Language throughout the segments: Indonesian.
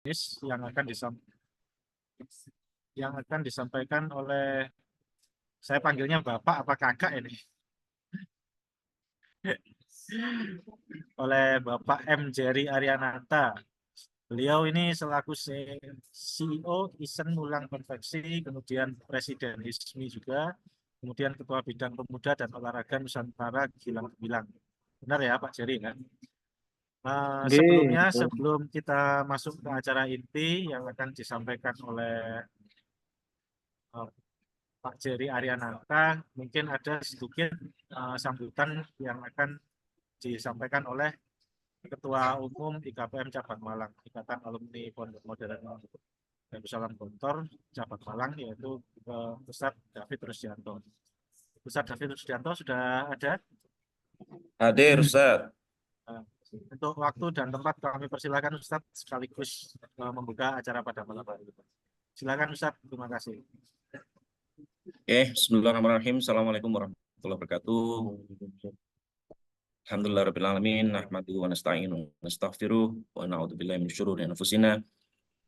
yang akan disampaikan oleh, saya panggilnya Bapak apa Kakak ini, oleh Bapak M. Jerry Ariananta. Beliau ini selaku CEO Isen Mulang Konveksi, kemudian Presiden HISMI juga, kemudian Ketua Bidang Pemuda dan Olahraga Nusantara Gilang Bilang. Benar ya Pak Jerry kan? Nggih, Sebelumnya, betul. sebelum kita masuk ke acara inti yang akan disampaikan oleh eh, Pak Jerry Ariananta, mungkin ada sedikit sambutan yang akan disampaikan oleh Ketua Umum IKPM Cabang Malang, Ikatan Alumni Pondok Modern Darussalam Gontor Cabang Malang, yaitu Ustadz David Rusdianto. Ustadz David Rusdianto sudah ada? Hadir, Ustaz. Eh, Untuk waktu dan tempat kami persilakan Ustadz sekaligus membuka acara pada malam hari ini. Silakan Ustadz, terima kasih. Bismillahirrahmanirrahim. Assalamualaikum warahmatullahi wabarakatuh. Alhamdulillahirabbil alamin, nahmaduhu wa nasta'inu wa nastaghfiruh wa na'udzubillahi min syururi anfusina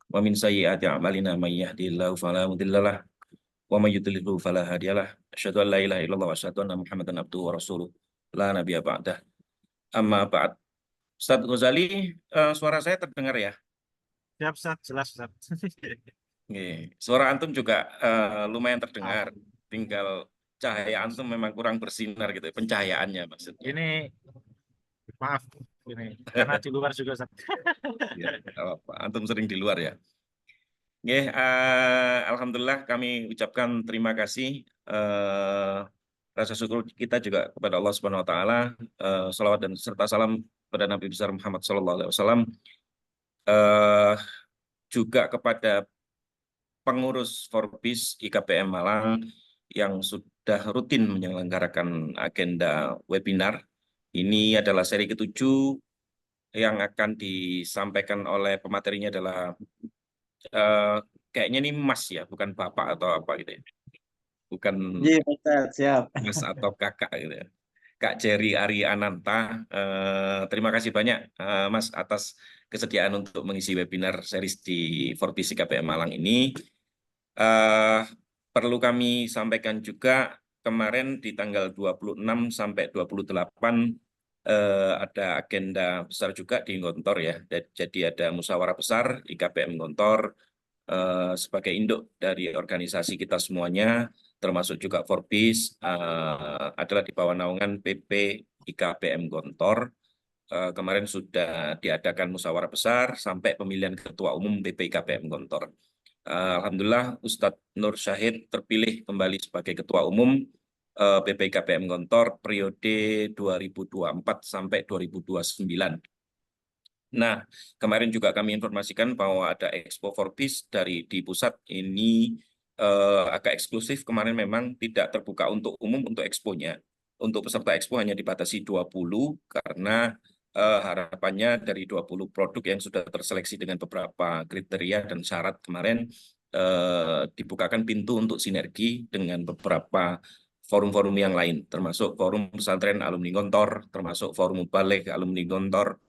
wa min sayyiati a'malina may yahdihillahu fala mudhillalah wa may yudlilhu fala hadiyalah. Asyhadu an la ilaha illallah wa asyhadu anna Muhammadan abduhu wa rasuluh. La nabiyya ba'dah. Amma ba'd. Ustaz Ghazali, suara saya terdengar ya? Siap Ustadz, jelas Ustadz. Suara antum juga lumayan terdengar. Tinggal cahaya antum memang kurang bersinar gitu, pencahayaannya maksudnya. Ini maaf, ini karena di luar juga Ustadz. Ya, nggak apa-apa. Antum sering di luar ya. Alhamdulillah kami ucapkan terima kasih, rasa syukur kita juga kepada Allah Subhanahu Wa Taala. Salawat dan serta salam kepada Nabi besar Muhammad Sallallahu Alaihi Wasallam. Juga kepada pengurus Forbis IKPM Malang yang sudah rutin menyelenggarakan agenda webinar. Ini adalah seri ke-7 yang akan disampaikan oleh pematerinya adalah kayaknya ini Mas ya, bukan Bapak atau apa gitu ya. Bukan Iya, Ustaz, siap. Mas atau Kakak gitu ya. Kak Jerry Ariananta, terima kasih banyak Mas atas kesediaan untuk mengisi webinar series di Forbis IKPM Malang ini. Perlu kami sampaikan juga kemarin di tanggal 26 sampai 28 ada agenda besar juga di Gontor ya. Jadi ada musyawarah besar IKPM Gontor sebagai induk dari organisasi kita semuanya, termasuk juga Forbis, adalah di bawah naungan PP IKPM Gontor. Kemarin sudah diadakan musyawarah besar sampai pemilihan ketua umum PP IKPM Gontor. Alhamdulillah Ustadz Nur Syahid terpilih kembali sebagai ketua umum PP IKPM Gontor periode 2024 sampai 2029. Nah, kemarin juga kami informasikan bahwa ada Expo Forbis di pusat ini agak eksklusif. Kemarin memang tidak terbuka untuk umum untuk exponya. Untuk peserta expo hanya dibatasi 20 karena harapannya dari 20 produk yang sudah terseleksi dengan beberapa kriteria dan syarat kemarin dibukakan pintu untuk sinergi dengan beberapa forum-forum yang lain, termasuk forum pesantren alumni Gontor, termasuk forum balik alumni Gontor.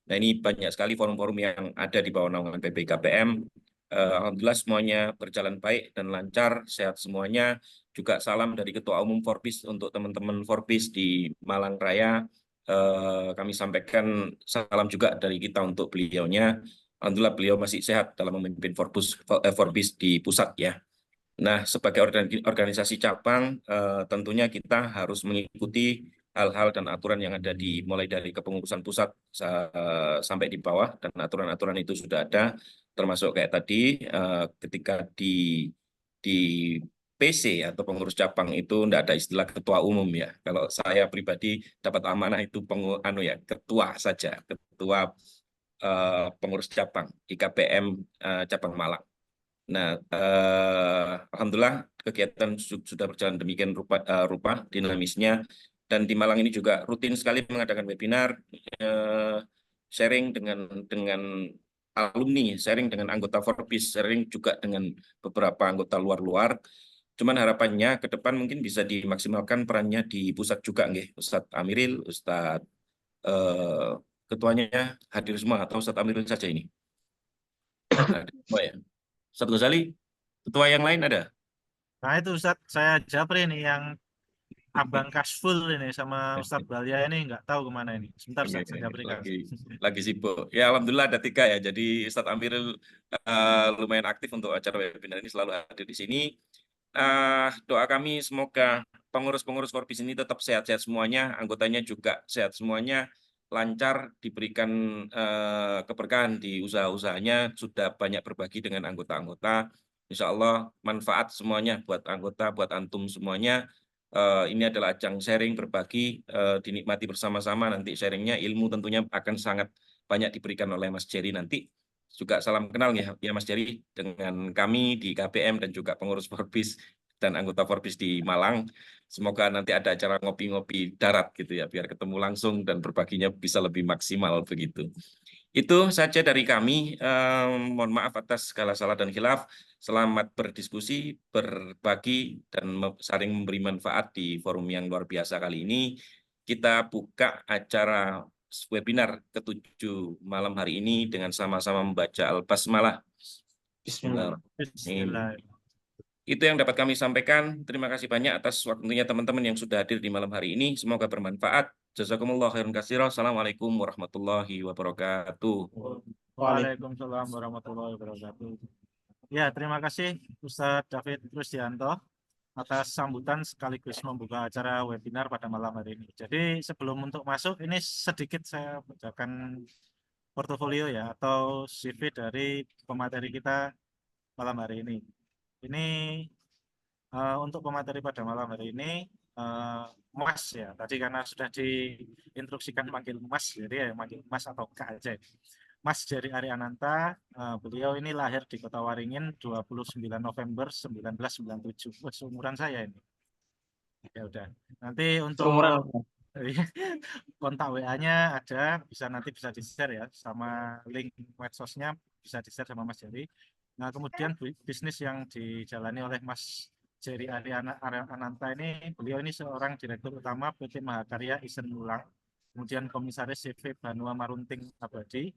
Nah, ini banyak sekali forum-forum yang ada di bawah naungan PPKPM. Alhamdulillah semuanya berjalan baik dan lancar, sehat semuanya. Juga salam dari Ketua Umum Forbis untuk teman-teman Forbis di Malang Raya. Kami sampaikan salam juga dari kita untuk beliaunya. Alhamdulillah beliau masih sehat dalam memimpin Forbis di pusat ya. Nah, sebagai organisasi cabang, tentunya kita harus mengikuti hal-hal dan aturan yang ada mulai dari kepengurusan pusat sampai di bawah, dan aturan-aturan itu sudah ada, termasuk kayak tadi ketika di PC atau pengurus cabang itu tidak ada istilah ketua umum ya. Kalau saya pribadi dapat amanah itu ketua saja, ketua pengurus cabang IKPM cabang Malang. Nah, alhamdulillah kegiatan sudah berjalan demikian rupa dinamisnya, dan di Malang ini juga rutin sekali mengadakan webinar, sharing dengan alumni, sharing dengan anggota Forbis, sharing juga dengan beberapa anggota luar-luar. Cuman harapannya ke depan mungkin bisa dimaksimalkan perannya di pusat juga, nggih. Ustadz Amiril, Ustadz ketuanya hadir semua atau Ustadz Amiril saja ini? Ada semua ya. Ustaz Ghazali, ketua yang lain ada? Nah itu Ustadz, saya Japri nih yang Abang Kasful ini sama Ustadz Balia ini nggak tahu kemana ini. Sebentar Oke, Ustadz, saya Japrikan. lagi sibuk. Ya, alhamdulillah ada 3 ya. Jadi Ustadz Amirul lumayan aktif untuk acara webinar ini, selalu hadir di sini. Doa kami semoga pengurus-pengurus Forbis ini tetap sehat-sehat semuanya, anggotanya juga sehat semuanya, lancar, diberikan keberkahan di usaha-usahanya, sudah banyak berbagi dengan anggota-anggota. Insya Allah manfaat semuanya buat anggota, buat antum semuanya. Ini adalah ajang sharing, berbagi, dinikmati bersama-sama. Nanti sharingnya ilmu tentunya akan sangat banyak diberikan oleh Mas Jerry nanti. Juga salam kenal ya Mas Jerry dengan kami di KPM dan juga pengurus Forbis dan anggota Forbis di Malang. Semoga nanti ada acara ngopi-ngopi darat gitu ya, biar ketemu langsung dan berbaginya bisa lebih maksimal begitu. Itu saja dari kami. Mohon maaf atas segala salah dan khilaf. Selamat berdiskusi, berbagi, dan saling memberi manfaat di forum yang luar biasa kali ini. Kita buka acara webinar ke-7 malam hari ini dengan sama-sama membaca Al-Basmalah. Bismillah. Bismillah. Itu yang dapat kami sampaikan. Terima kasih banyak atas waktunya teman-teman yang sudah hadir di malam hari ini. Semoga bermanfaat. Jazakumullah khairan katsira. Assalamualaikum warahmatullahi wabarakatuh. Waalaikumsalam warahmatullahi wabarakatuh. Ya, terima kasih Ustadz David Rusdianto atas sambutan sekaligus membuka acara webinar pada malam hari ini. Jadi sebelum untuk masuk, ini sedikit saya bacakan portofolio ya atau CV dari pemateri kita malam hari ini. Ini untuk pemateri pada malam hari ini Mas ya. Tadi karena sudah diinstruksikan panggil Mas, jadi ya panggil Mas atau Kak aja. Mas Jerry Ariananta, beliau ini lahir di Kota Waringin 29 November 1997. Wah, seumuran saya ini. Ya udah. Nanti untuk Seumuran. kontak WA-nya ada, nanti bisa di-share ya, sama link medsosnya bisa di-share sama Mas Jerry. Nah, kemudian bisnis yang dijalani oleh Mas Jerry Ariananta ini, beliau ini seorang direktur utama PT Mahakarya Isen Mulang, kemudian komisaris CV Banua Marunting Abadi,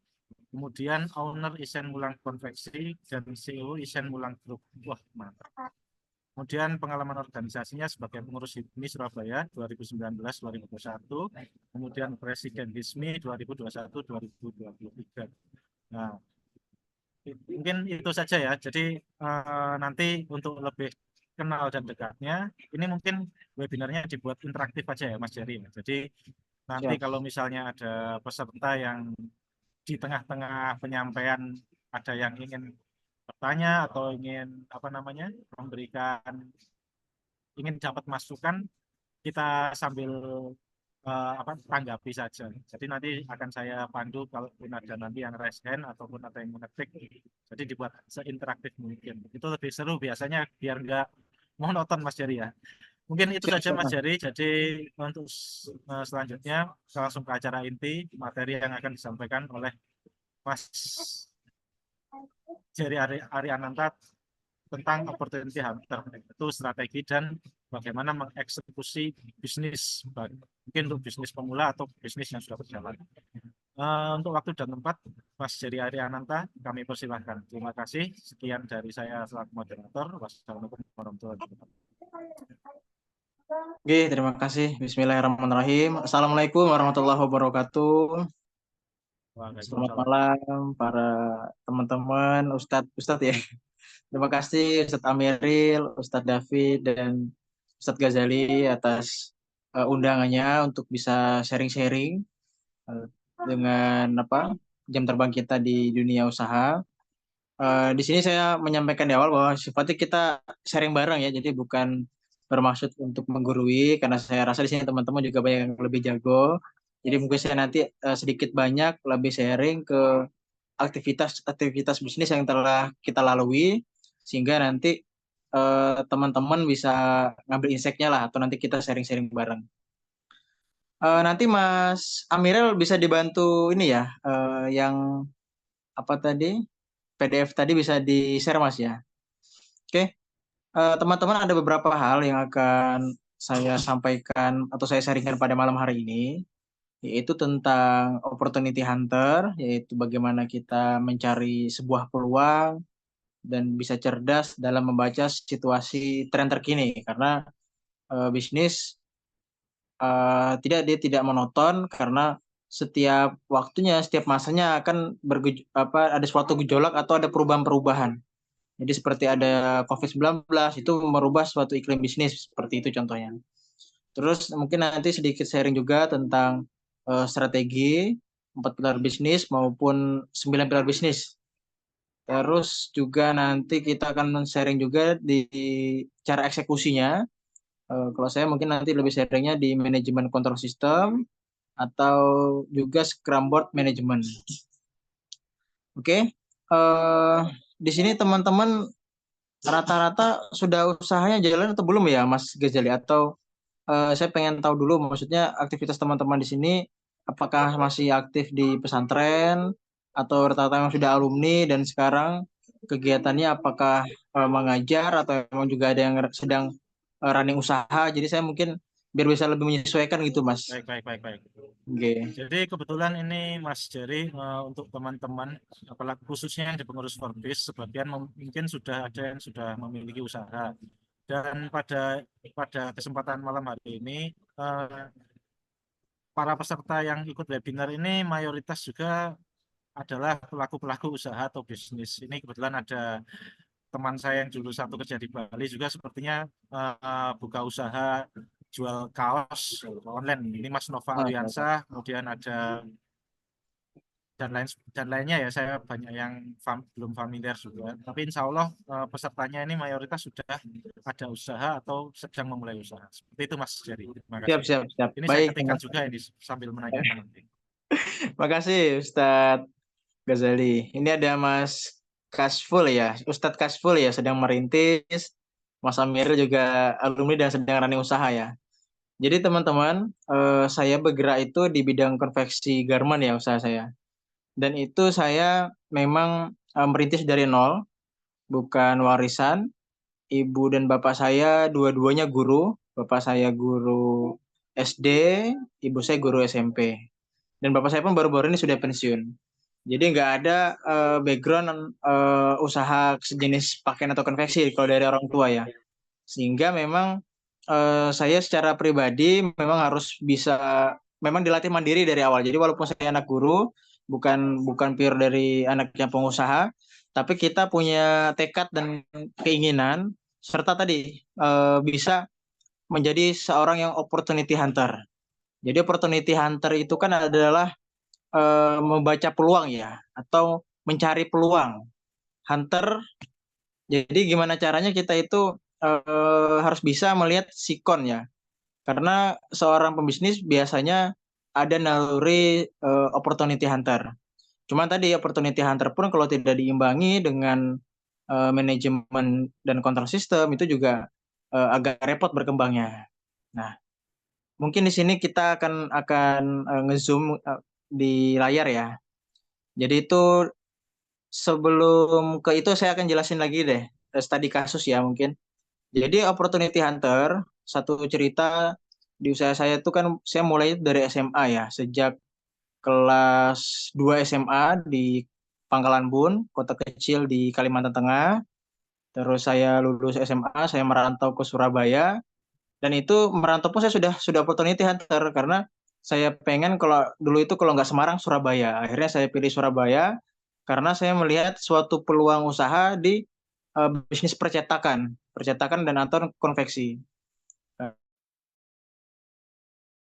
kemudian owner Isen Mulang Konveksi dan CEO Isen Mulang Group. Wah, mantap. Kemudian pengalaman organisasinya sebagai pengurus HIPMI Surabaya 2019-2021, kemudian Presiden HISMI 2021-2023. Nah, mungkin itu saja ya. Jadi nanti untuk lebih kenal dan dekatnya, ini mungkin webinarnya dibuat interaktif aja ya Mas Jerry. Jadi nanti kalau misalnya ada peserta yang di tengah-tengah penyampaian ada yang ingin bertanya atau ingin ingin dapat masukan, kita sambil tanggapi saja. Jadi nanti akan saya pandu kalau ada nanti yang raise hand ataupun ada yang mengetik. Jadi dibuat seinteraktif mungkin. Itu lebih seru biasanya biar nggak monoton Mas Jerry ya. Mungkin itu saja Mas Jerry. Jadi untuk selanjutnya langsung ke acara inti materi yang akan disampaikan oleh Mas Jerry Ariananta tentang opportunity hunter, itu strategi dan bagaimana mengeksekusi bisnis, mungkin untuk bisnis pemula atau bisnis yang sudah berjalan. Untuk waktu dan tempat, Mas Jerry Ariananta, kami persilahkan. Terima kasih. Sekian dari saya selaku moderator. Wassalamualaikum warahmatullahi wabarakatuh. Oke, terima kasih. Bismillahirrahmanirrahim. Assalamualaikum warahmatullahi wabarakatuh. Selamat malam para teman-teman, Ustadz ya. Terima kasih Ustadz Amiril, Ustadz David, dan Ustadz Ghazali atas undangannya untuk bisa sharing-sharing dengan jam terbang kita di dunia usaha. Di sini saya menyampaikan di awal bahwa sifatnya kita sharing bareng ya, jadi bukan bermaksud untuk menggurui, karena saya rasa di sini teman-teman juga banyak yang lebih jago. Jadi mungkin saya nanti sedikit banyak lebih sharing ke aktivitas bisnis yang telah kita lalui, sehingga nanti teman-teman bisa ngambil insight-nya lah, atau nanti kita sharing-sharing bareng. Nanti Mas Amirel bisa dibantu ini ya, yang tadi PDF tadi bisa di-share Mas ya. Oke, teman-teman, ada beberapa hal yang akan saya sampaikan atau saya sharingkan pada malam hari ini. yaitu tentang opportunity hunter, yaitu bagaimana kita mencari sebuah peluang dan bisa cerdas dalam membaca situasi tren terkini, karena bisnis dia tidak monoton, karena setiap waktunya, setiap masanya akan ada suatu gejolak atau ada perubahan-perubahan. Jadi seperti ada COVID-19 itu merubah suatu iklim bisnis, seperti itu contohnya. Terus mungkin nanti sedikit sharing juga tentang strategi 4 pilar bisnis maupun 9 pilar bisnis. Terus juga nanti kita akan sharing juga di cara eksekusinya. Kalau saya mungkin nanti lebih sharingnya di manajemen control system atau juga Scrum Board Management. Oke. Di sini teman-teman rata-rata sudah usahanya jalan atau belum ya, Mas Ghazali? Atau saya pengen tahu dulu, maksudnya aktivitas teman-teman di sini apakah masih aktif di pesantren atau rata-rata yang sudah alumni dan sekarang kegiatannya apakah mengajar atau memang juga ada yang sedang running usaha. Jadi saya mungkin biar bisa lebih menyesuaikan gitu, Mas. Baik. Oke. Jadi kebetulan ini Mas Jerry, untuk teman-teman, apalagi khususnya yang di pengurus Forbis, sebagian mungkin sudah ada yang sudah memiliki usaha. Dan pada kesempatan malam hari ini, para peserta yang ikut webinar ini mayoritas juga adalah pelaku-pelaku usaha atau bisnis. Ini kebetulan ada teman saya yang dulu satu kerja di Bali juga sepertinya buka usaha jual kaos online. Ini Mas Nova Aliansa, kemudian ada dan lainnya ya, saya banyak yang belum familiar juga. Tapi insya Allah pesertanya ini mayoritas sudah ada usaha atau sedang memulai usaha. Seperti itu Mas Jerry. Terima kasih. Siap. Ini Baik. saya ketikkan juga ini sambil menanyakan nanti. Makasih Ustadz Ghazali. Ini ada Mas Kasful ya, Ustadz Kasful ya, sedang merintis. Mas Amir juga alumni dan sedang running usaha ya. Jadi teman-teman, saya bergerak itu di bidang konveksi garment ya, usaha saya. Dan itu saya memang merintis dari nol, bukan warisan. Ibu dan bapak saya dua-duanya guru. Bapak saya guru SD, ibu saya guru SMP. Dan bapak saya pun baru-baru ini sudah pensiun. Jadi nggak ada background usaha sejenis pakaian atau konveksi kalau dari orang tua ya. Sehingga memang saya secara pribadi memang harus bisa, memang dilatih mandiri dari awal. Jadi walaupun saya anak guru, bukan pure dari anaknya pengusaha, tapi kita punya tekad dan keinginan serta tadi bisa menjadi seorang yang opportunity hunter. Jadi opportunity hunter itu kan adalah membaca peluang ya, atau mencari peluang. Hunter, jadi gimana caranya kita itu harus bisa melihat sikon ya. Karena seorang pembisnis biasanya ada naluri opportunity hunter. Cuman tadi opportunity hunter pun kalau tidak diimbangi dengan manajemen dan kontrol sistem itu juga agak repot berkembangnya. Nah, mungkin di sini kita akan ngezoom di layar ya. Jadi itu sebelum ke itu saya akan jelasin lagi deh studi kasus ya mungkin. Jadi opportunity hunter, satu cerita di usaha saya itu kan saya mulai dari SMA ya, sejak kelas 2 SMA di Pangkalan Bun, kota kecil di Kalimantan Tengah. Terus saya lulus SMA, saya merantau ke Surabaya. Dan itu merantau pun saya sudah opportunity hunter karena saya pengen kalau dulu itu kalau nggak Semarang, Surabaya. Akhirnya saya pilih Surabaya karena saya melihat suatu peluang usaha di bisnis percetakan dan atau konveksi.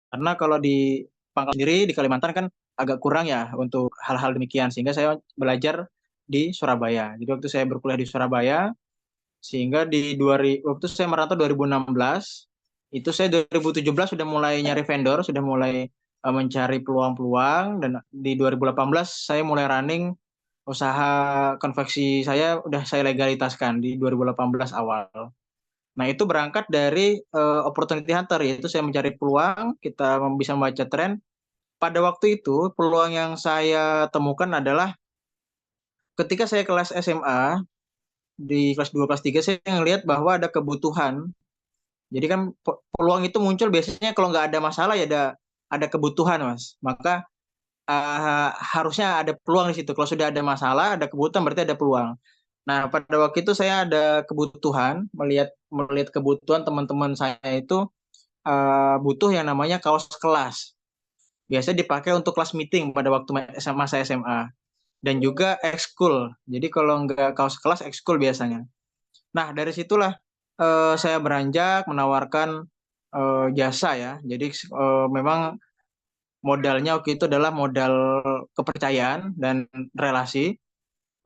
Karena kalau di Pangkal sendiri di Kalimantan kan agak kurang ya untuk hal-hal demikian, sehingga saya belajar di Surabaya. Jadi waktu saya berkuliah di Surabaya, sehingga waktu saya merantau 2016, itu saya 2017 sudah mulai nyari vendor, sudah mulai mencari peluang-peluang, dan di 2018 saya mulai running usaha konveksi saya, udah saya legalitaskan di 2018 awal. Nah, itu berangkat dari opportunity hunter, yaitu saya mencari peluang, kita bisa membaca tren. Pada waktu itu, peluang yang saya temukan adalah ketika saya kelas SMA, di kelas 2, kelas 3, saya ngelihat bahwa ada kebutuhan. Jadi kan peluang itu muncul biasanya kalau nggak ada masalah ya ada kebutuhan, Mas. Maka harusnya ada peluang di situ. Kalau sudah ada masalah, ada kebutuhan, berarti ada peluang. Nah, pada waktu itu saya ada kebutuhan, melihat kebutuhan teman-teman saya itu butuh yang namanya kaos kelas. Biasanya dipakai untuk kelas meeting pada waktu masa SMA. Dan juga ekskul. Jadi kalau nggak kaos kelas, ekskul biasanya. Nah, dari situlah saya beranjak menawarkan jasa ya. Jadi memang modalnya waktu itu adalah modal kepercayaan dan relasi.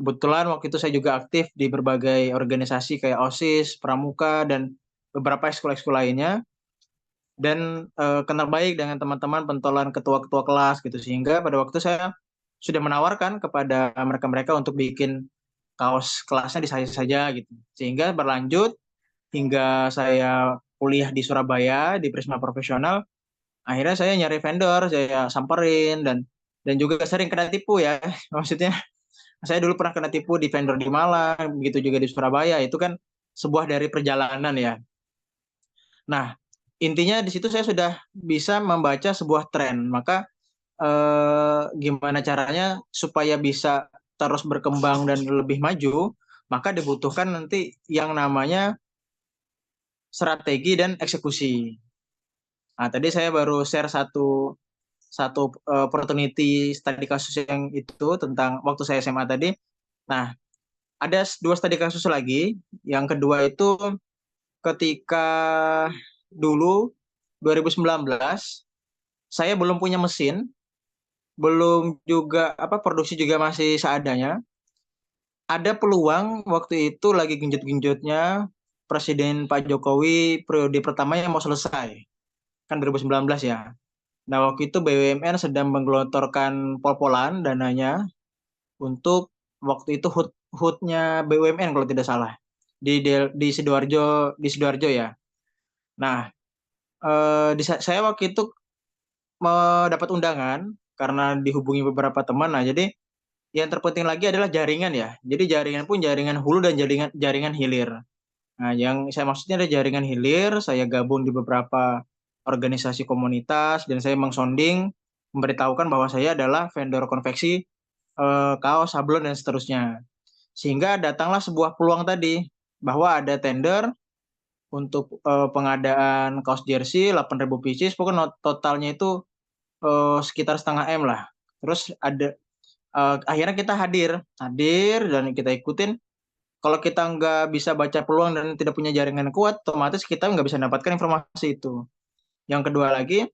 Kebetulan waktu itu saya juga aktif di berbagai organisasi kayak OSIS, Pramuka, dan beberapa ekskul-ekskul lainnya. Dan kenal baik dengan teman-teman pentolan ketua-ketua kelas gitu. Sehingga pada waktu saya sudah menawarkan kepada mereka-mereka untuk bikin kaos kelasnya di saya saja gitu. Sehingga berlanjut hingga saya kuliah di Surabaya di Prisma Profesional. Akhirnya saya nyari vendor, saya samperin dan juga sering kena tipu ya. Maksudnya saya dulu pernah kena tipu di vendor di Malang, begitu juga di Surabaya. Itu kan sebuah dari perjalanan ya. Nah, intinya di situ saya sudah bisa membaca sebuah tren. Maka gimana caranya supaya bisa terus berkembang dan lebih maju, maka dibutuhkan nanti yang namanya strategi dan eksekusi. Nah, tadi saya baru share satu opportunity studi kasus yang itu tentang waktu saya SMA tadi. Nah, ada 2 studi kasus lagi. Yang kedua itu ketika dulu 2019 saya belum punya mesin, belum juga produksi juga masih seadanya. Ada peluang waktu itu lagi genjot-genjotnya Presiden Pak Jokowi periode pertamanya mau selesai. Kan 2019 ya. Nah, waktu itu BUMN sedang menggelontorkan pol-polan dananya untuk waktu itu HUT-nya BUMN kalau tidak salah. Di Sidoarjo ya. Nah, saya waktu itu mendapat undangan karena dihubungi beberapa teman. Nah, jadi yang terpenting lagi adalah jaringan ya. Jadi jaringan pun jaringan hulu dan jaringan hilir. Nah, yang saya maksudnya ada jaringan hilir, saya gabung di beberapa organisasi komunitas dan saya memberitahukan bahwa saya adalah vendor konveksi kaos, sablon dan seterusnya. Sehingga datanglah sebuah peluang tadi bahwa ada tender untuk pengadaan kaos jersey 8.000 pieces, pokoknya totalnya itu sekitar 0,5 M lah. Terus ada akhirnya kita hadir dan kita ikutin. Kalau kita nggak bisa baca peluang dan tidak punya jaringan kuat, otomatis kita nggak bisa mendapatkan informasi itu. Yang kedua lagi,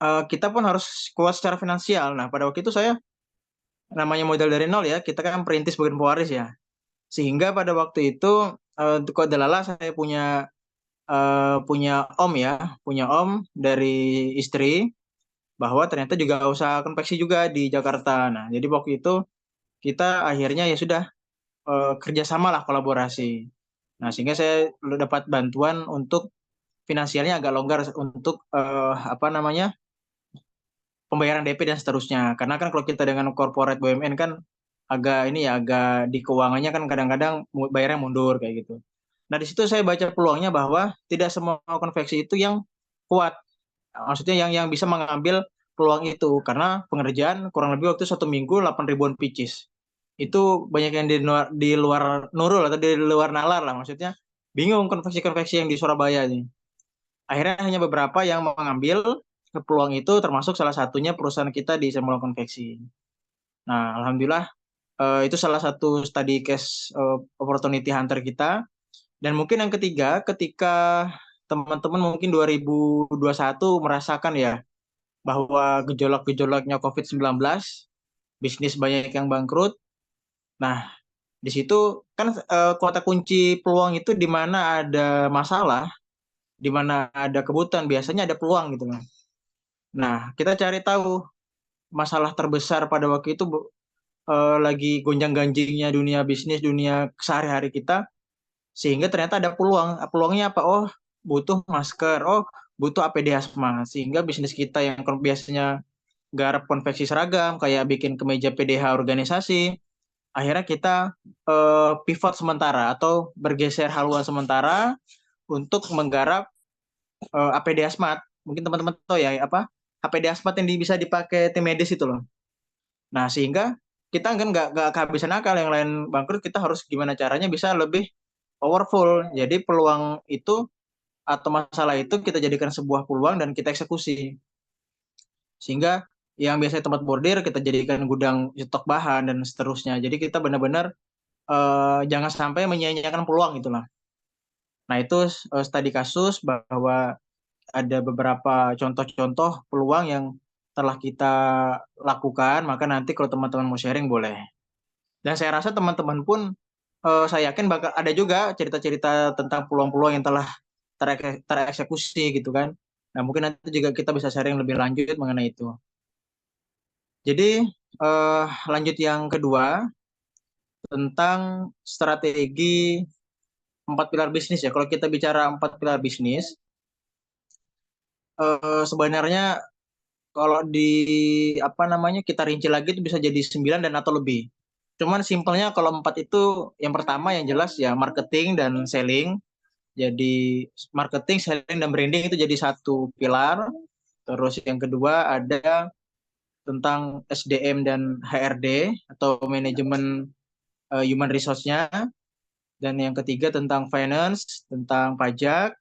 kita pun harus kuat secara finansial. Nah, pada waktu itu saya namanya modal dari nol ya, kita kan perintis bukan pewaris ya. Sehingga pada waktu itu kok delala saya punya om dari istri bahwa ternyata juga usaha konveksi juga di Jakarta. Nah, jadi waktu itu kita akhirnya ya sudah kerjasama lah, kolaborasi. Nah, sehingga saya dapat bantuan untuk finansialnya agak longgar untuk pembayaran DP dan seterusnya. Karena kan kalau kita dengan corporate BUMN kan agak di keuangannya kan kadang-kadang bayarnya mundur kayak gitu. Nah, di situ saya baca peluangnya bahwa tidak semua konveksi itu yang kuat. Maksudnya yang bisa mengambil peluang itu karena pengerjaan kurang lebih waktu 1 minggu 8.000-an pieces. Itu banyak yang di luar Nurul atau di luar nalar lah, maksudnya bingung konveksi-konveksi yang di Surabaya ini. Akhirnya hanya beberapa yang mengambil peluang itu, termasuk salah satunya perusahaan kita di Semula Konveksi. Nah, alhamdulillah itu salah satu study case opportunity hunter kita. Dan mungkin yang ketiga, ketika teman-teman mungkin 2021 merasakan ya bahwa gejolak-gejolaknya COVID-19, bisnis banyak yang bangkrut. Nah, di situ kan kota kunci peluang itu di mana ada masalah, di mana ada kebutuhan, biasanya ada peluang gitu kan. Nah, kita cari tahu masalah terbesar pada waktu itu lagi gonjang-ganjingnya dunia bisnis, dunia sehari-hari kita, sehingga ternyata ada peluang. Peluangnya apa? Oh, butuh masker, oh butuh APD hazmat, sehingga bisnis kita yang biasanya garap konveksi seragam, kayak bikin kemeja PDH organisasi, akhirnya kita pivot sementara atau bergeser haluan sementara untuk menggarap APD hazmat. mungkin teman-teman tahu ya apa HPD Asmat yang bisa dipakai tim medis itu loh. Nah, sehingga kita kan nggak kehabisan akal, yang lain bangkrut, kita harus gimana caranya bisa lebih powerful. Jadi peluang itu atau masalah itu kita jadikan sebuah peluang dan kita eksekusi. Sehingga yang biasanya tempat bordir kita jadikan gudang stok bahan dan seterusnya. Jadi kita benar-benar jangan sampai menyia-nyiakan peluang itulah. Nah, itu studi kasus bahwa ada beberapa contoh-contoh peluang yang telah kita lakukan, maka nanti kalau teman-teman mau sharing boleh. Dan saya rasa teman-teman pun saya yakin bakal ada juga cerita-cerita tentang peluang-peluang yang telah tereksekusi gitu kan. Nah, mungkin nanti juga kita bisa sharing lebih lanjut mengenai itu. Jadi lanjut yang kedua tentang strategi 4 pilar bisnis ya. Kalau kita bicara 4 pilar bisnis, sebenarnya kalau di apa namanya kita rinci lagi itu bisa jadi 9 dan atau lebih. Cuman simpelnya kalau 4 itu yang pertama yang jelas ya marketing dan selling. Jadi marketing, selling dan branding itu jadi satu pilar. Terus yang kedua ada tentang SDM dan HRD atau manajemen human resource-nya. Dan yang ketiga tentang finance, tentang pajak.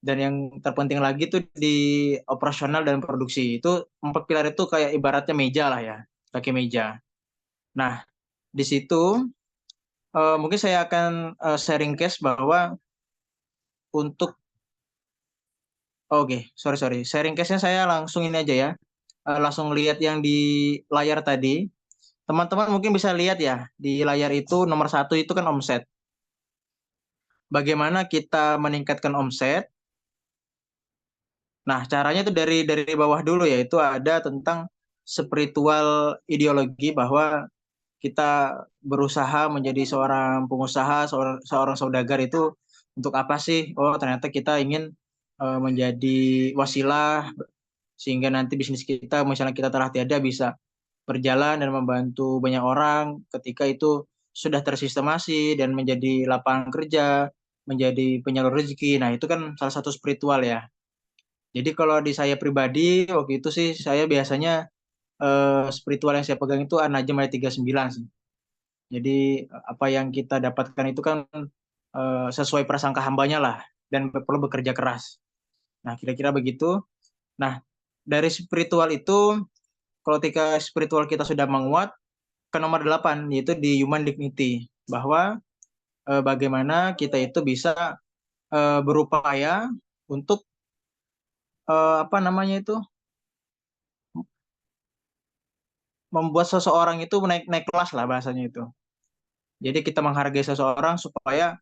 Dan yang terpenting lagi tuh di operasional dan produksi. Itu 4 pilar itu kayak ibaratnya meja lah ya, kaki meja. Nah, di situ mungkin saya akan sharing case bahwa untuk sorry. Sharing case-nya saya langsung ini aja ya. Langsung lihat yang di layar tadi. Teman-teman mungkin bisa lihat ya, di layar itu nomor 1 itu kan omset. Bagaimana kita meningkatkan omset? Nah, caranya itu dari bawah dulu ya, itu ada tentang spiritual ideologi bahwa kita berusaha menjadi seorang pengusaha, seorang saudagar itu untuk apa sih? Oh, ternyata kita ingin menjadi wasilah sehingga nanti bisnis kita misalnya kita telah tiada bisa berjalan dan membantu banyak orang ketika itu sudah tersistemasi dan menjadi lapangan kerja, menjadi penyalur rezeki. Nah, itu kan salah satu spiritual ya. Jadi kalau di saya pribadi waktu itu sih saya biasanya spiritual yang saya pegang itu An-Najm ayat 39 sih. Jadi apa yang kita dapatkan itu kan sesuai prasangka hambanya lah dan perlu bekerja keras. Nah, kira-kira begitu. Nah, dari spiritual itu kalau ketika spiritual kita sudah menguat ke nomor 8 yaitu di human dignity bahwa bagaimana kita itu bisa berupaya untuk apa namanya itu membuat seseorang itu naik kelas lah bahasanya itu. Jadi kita menghargai seseorang supaya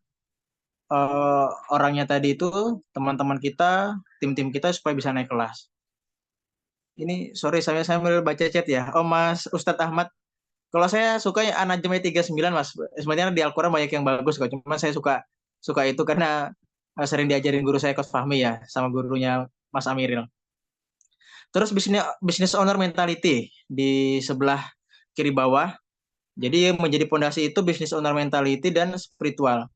orangnya tadi itu teman-teman kita, tim-tim kita supaya bisa naik kelas. Ini sorry saya baca chat ya. Oh Mas Ustadz Ahmad, kalau saya suka An-Najm ayat 39 Mas. Sebenarnya di Al-Qur'an banyak yang bagus kok. Cuma saya suka itu karena sering diajarin guru saya Coach Fahmi ya sama gurunya Mas Amiril. Terus business owner mentality di sebelah kiri bawah. Jadi menjadi pondasi itu business owner mentality dan spiritual.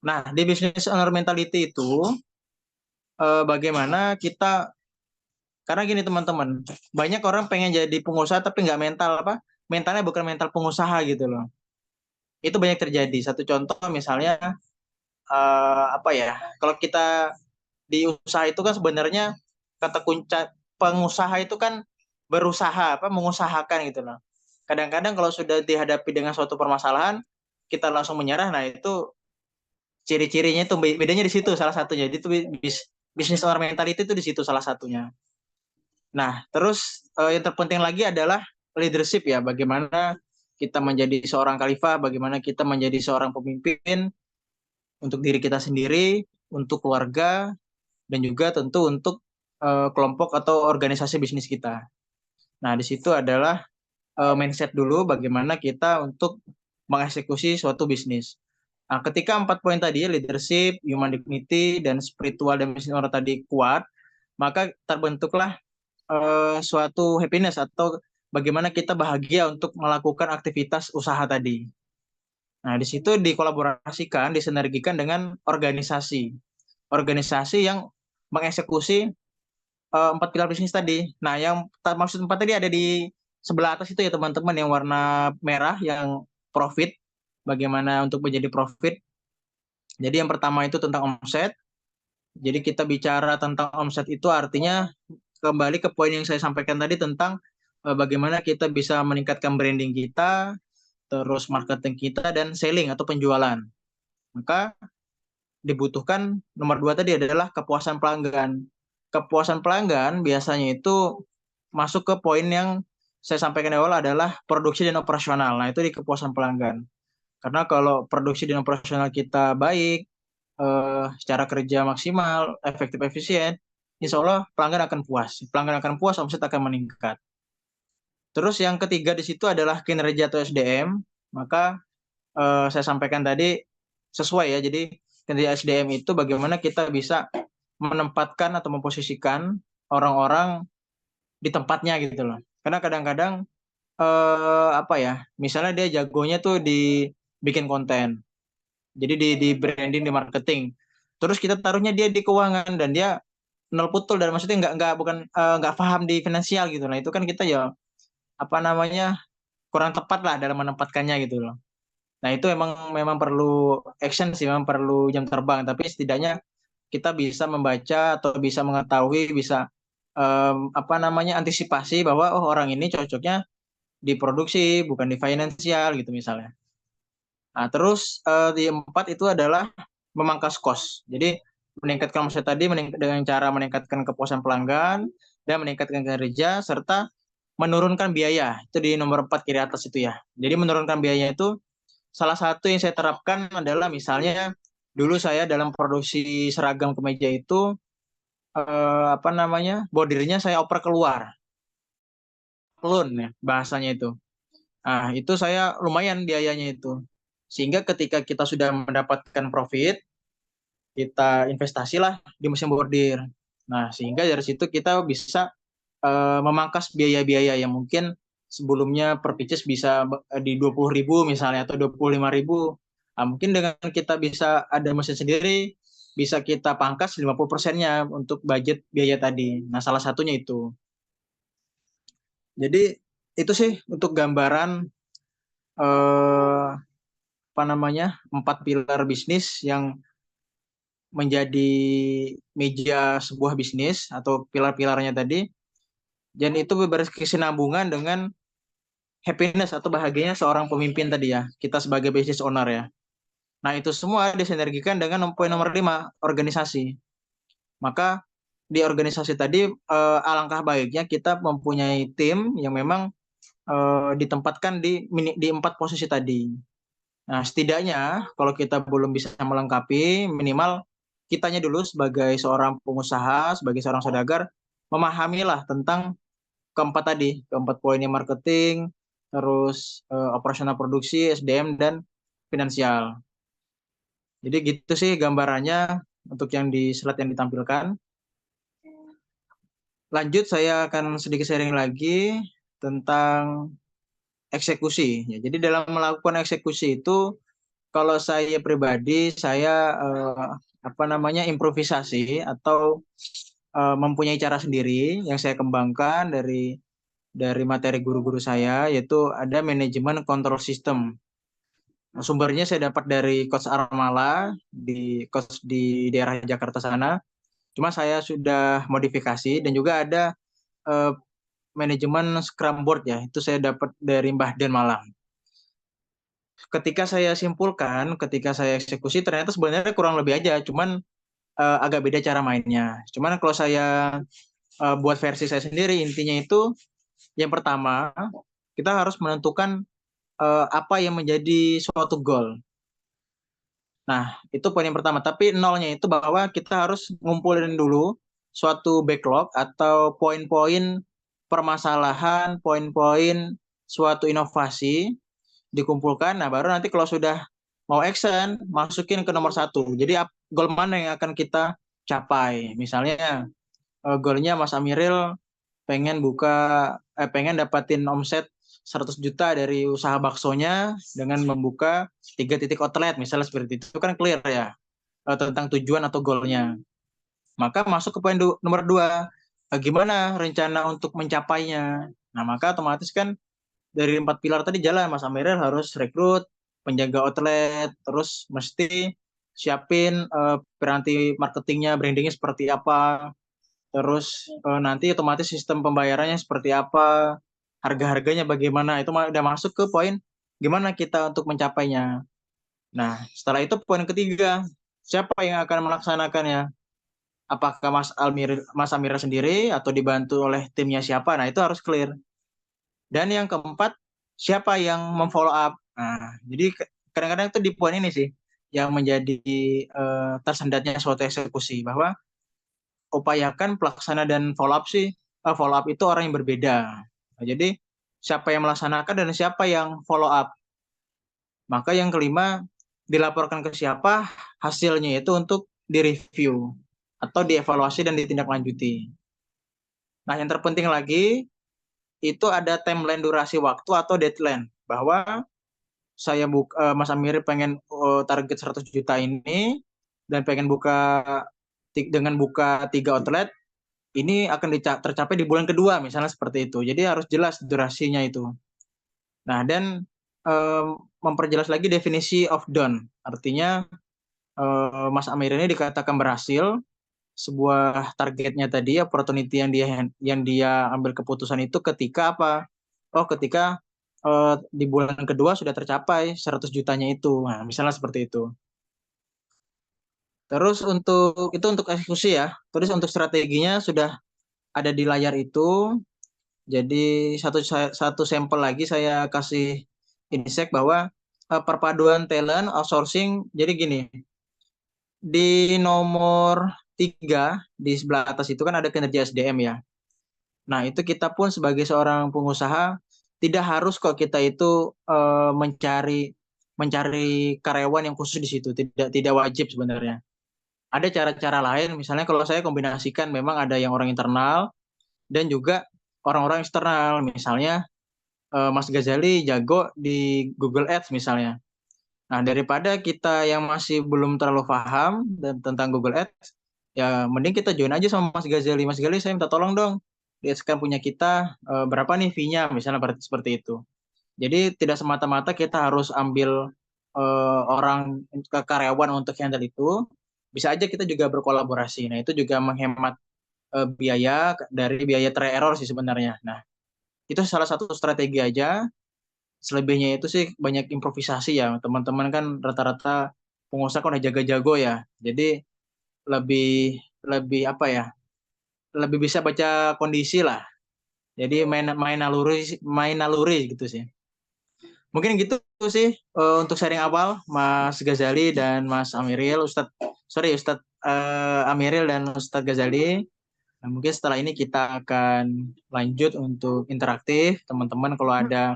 Nah, di business owner mentality itu bagaimana kita, karena gini teman-teman, banyak orang pengen jadi pengusaha tapi nggak mentalnya bukan mental pengusaha gitu loh. Itu banyak terjadi. Satu contoh misalnya apa ya? Kalau kita di usaha itu kan sebenarnya kata kunci pengusaha itu kan berusaha mengusahakan gitu loh. Kadang-kadang kalau sudah dihadapi dengan suatu permasalahan kita langsung menyerah. Nah, itu ciri-cirinya itu bedanya di situ salah satunya. Jadi itu bisnis owner mentality itu di situ salah satunya. Nah, terus yang terpenting lagi adalah leadership ya. Bagaimana kita menjadi seorang khalifah, bagaimana kita menjadi seorang pemimpin untuk diri kita sendiri, untuk keluarga, dan juga tentu untuk kelompok atau organisasi bisnis kita. Nah, di situ adalah mindset dulu bagaimana kita untuk mengeksekusi suatu bisnis. Nah, ketika 4 poin tadi, leadership, human dignity, dan spiritual dan business owner tadi kuat, maka terbentuklah suatu happiness atau bagaimana kita bahagia untuk melakukan aktivitas usaha tadi. Nah, di situ dikolaborasikan, disinergikan dengan organisasi. Organisasi yang mengeksekusi 4 pilar bisnis tadi. Nah, yang maksud 4 tadi ada di sebelah atas itu ya teman-teman, yang warna merah yang profit, bagaimana untuk menjadi profit. Jadi yang pertama itu tentang omset. Jadi kita bicara tentang omset itu artinya kembali ke poin yang saya sampaikan tadi tentang bagaimana kita bisa meningkatkan branding kita, terus marketing kita, dan selling atau penjualan. Maka dibutuhkan nomor 2 tadi adalah kepuasan pelanggan. Kepuasan pelanggan biasanya itu masuk ke poin yang saya sampaikan di awal adalah produksi dan operasional. Nah, itu di kepuasan pelanggan. Karena kalau produksi dan operasional kita baik, secara kerja maksimal, efektif, efisien, insya Allah pelanggan akan puas. Pelanggan akan puas, omset akan meningkat. Terus yang ketiga di situ adalah kinerja atau SDM. Maka saya sampaikan tadi sesuai ya. Jadi kinerja SDM itu bagaimana kita bisa menempatkan atau memposisikan orang-orang di tempatnya gitu loh. Karena kadang-kadang apa ya, misalnya dia jagonya tuh di bikin konten, jadi di branding, di marketing. Terus kita taruhnya dia di keuangan dan dia nol putul, dan maksudnya nggak paham di finansial gitu. Nah itu kan kita ya apa namanya kurang tepat lah dalam menempatkannya gitu loh. Nah itu memang perlu action sih, memang perlu jam terbang. Tapi setidaknya kita bisa membaca atau bisa mengetahui, bisa apa namanya antisipasi bahwa oh orang ini cocoknya di produksi bukan di finansial gitu misalnya. Nah, terus di 4 itu adalah memangkas cost. Jadi meningkatkan omset tadi dengan cara meningkatkan kepuasan pelanggan dan meningkatkan kinerja serta menurunkan biaya. Itu di nomor 4 kiri atas itu ya. Jadi menurunkan biaya itu salah satu yang saya terapkan adalah misalnya dulu saya dalam produksi seragam kemeja itu apa namanya bordirnya saya oper keluar, loan ya bahasanya itu. Nah, itu saya lumayan biayanya itu. Sehingga ketika kita sudah mendapatkan profit, kita investasilah di mesin bordir. Nah, sehingga dari situ kita bisa memangkas biaya-biaya yang mungkin sebelumnya per pieces bisa di 20.000 misalnya atau 25.000. Nah, mungkin dengan kita bisa ada mesin sendiri, bisa kita pangkas 50%-nya untuk budget biaya tadi. Nah, salah satunya itu. Jadi itu sih untuk gambaran apa namanya 4 pilar bisnis yang menjadi meja sebuah bisnis atau pilar-pilarnya tadi, dan itu berkesinambungan dengan happiness atau bahagianya seorang pemimpin tadi ya, kita sebagai business owner ya. Nah itu semua disinergikan dengan poin nomor 5, organisasi. Maka di organisasi tadi alangkah baiknya kita mempunyai tim yang memang ditempatkan di 4 posisi tadi. Nah, setidaknya kalau kita belum bisa melengkapi, minimal kitanya dulu sebagai seorang pengusaha, sebagai seorang saudagar, memahamilah tentang keempat poinnya, marketing, terus operasional produksi, SDM, dan finansial. Jadi gitu sih gambarannya untuk yang di slide yang ditampilkan. Lanjut, saya akan sedikit sharing lagi tentang eksekusi. Ya, jadi dalam melakukan eksekusi itu, kalau saya pribadi, saya apa namanya improvisasi atau mempunyai cara sendiri yang saya kembangkan dari materi guru-guru saya, yaitu ada manajemen kontrol sistem. Sumbernya saya dapat dari Coach Armala di daerah Jakarta sana. Cuma saya sudah modifikasi, dan juga ada manajemen Scrum Board ya, itu saya dapat dari Mbah Den Malang. Ketika saya simpulkan, ketika saya eksekusi, ternyata sebenarnya kurang lebih aja, cuman agak beda cara mainnya. Cuman kalau saya buat versi saya sendiri, intinya itu yang pertama, kita harus menentukan apa yang menjadi suatu goal. Nah, itu poin yang pertama. Tapi nolnya itu bahwa kita harus ngumpulin dulu suatu backlog atau poin-poin permasalahan, poin-poin suatu inovasi, dikumpulkan. Nah, baru nanti kalau sudah mau action, masukin ke nomor 1. Jadi goal mana yang akan kita capai? Misalnya goalnya Mas Amiril pengen dapatin omset 100 juta dari usaha baksonya dengan membuka 3 titik outlet, misalnya seperti itu kan clear ya tentang tujuan atau goalnya. Maka masuk ke poin nomor 2, gimana rencana untuk mencapainya. Nah, maka otomatis kan dari 4 pilar tadi jalan. Mas Amiril harus rekrut penjaga outlet, terus mesti siapin piranti marketingnya, brandingnya seperti apa, terus nanti otomatis sistem pembayarannya seperti apa, harga-harganya bagaimana, itu udah masuk ke poin gimana kita untuk mencapainya. Nah, setelah itu poin ketiga, siapa yang akan melaksanakannya? Apakah Mas Amiril sendiri atau dibantu oleh timnya siapa? Nah, itu harus clear. Dan yang keempat, siapa yang memfollow up? Nah, jadi kadang-kadang itu di poin ini sih yang menjadi tersendatnya suatu eksekusi, bahwa upayakan pelaksana dan follow up itu orang yang berbeda. Nah, jadi siapa yang melaksanakan dan siapa yang follow up. Maka yang kelima, dilaporkan ke siapa, hasilnya itu untuk direview atau dievaluasi dan ditindaklanjuti. Nah, yang terpenting lagi itu ada timeline durasi waktu atau deadline, bahwa Mas Amir pengen target 100 juta ini dan pengen dengan buka 3 outlet, ini akan tercapai di bulan kedua misalnya seperti itu. Jadi harus jelas durasinya itu. Nah, dan memperjelas lagi definisi of done. Artinya Mas Amir ini dikatakan berhasil sebuah targetnya tadi, opportunity yang dia ambil keputusan itu ketika apa? Oh, ketika di bulan kedua sudah tercapai 100 jutanya itu. Nah, misalnya seperti itu. Terus untuk eksekusi ya. Terus untuk strateginya sudah ada di layar itu. Jadi satu sampel lagi saya kasih insek bahwa perpaduan talent outsourcing. Jadi gini, di nomor 3 di sebelah atas itu kan ada kinerja SDM ya. Nah, itu kita pun sebagai seorang pengusaha tidak harus kok kita itu mencari karyawan yang khusus di situ, tidak wajib sebenarnya. Ada cara-cara lain, misalnya kalau saya kombinasikan memang ada yang orang internal dan juga orang-orang eksternal. Misalnya Mas Ghazali jago di Google Ads misalnya. Nah, daripada kita yang masih belum terlalu paham tentang Google Ads, ya mending kita join aja sama Mas Ghazali. Mas Ghazali, saya minta tolong dong, di Adscan punya kita berapa nih fee-nya, misalnya seperti itu. Jadi tidak semata-mata kita harus ambil orang karyawan untuk handle itu. Bisa aja kita juga berkolaborasi. Nah, itu juga menghemat biaya dari biaya try error sih sebenarnya. Nah, itu salah satu strategi aja. Selebihnya itu sih banyak improvisasi ya. Teman-teman kan rata-rata pengusaha kan udah jago-jago ya. Jadi lebih lebih apa ya? Lebih bisa baca kondisi lah. Jadi main naluri gitu sih. Mungkin gitu sih untuk sharing awal Mas Ghazali dan Mas Amiril, Ustadz Amiril dan Ustadz Ghazali. Nah, mungkin setelah ini kita akan lanjut untuk interaktif. Teman-teman kalau ada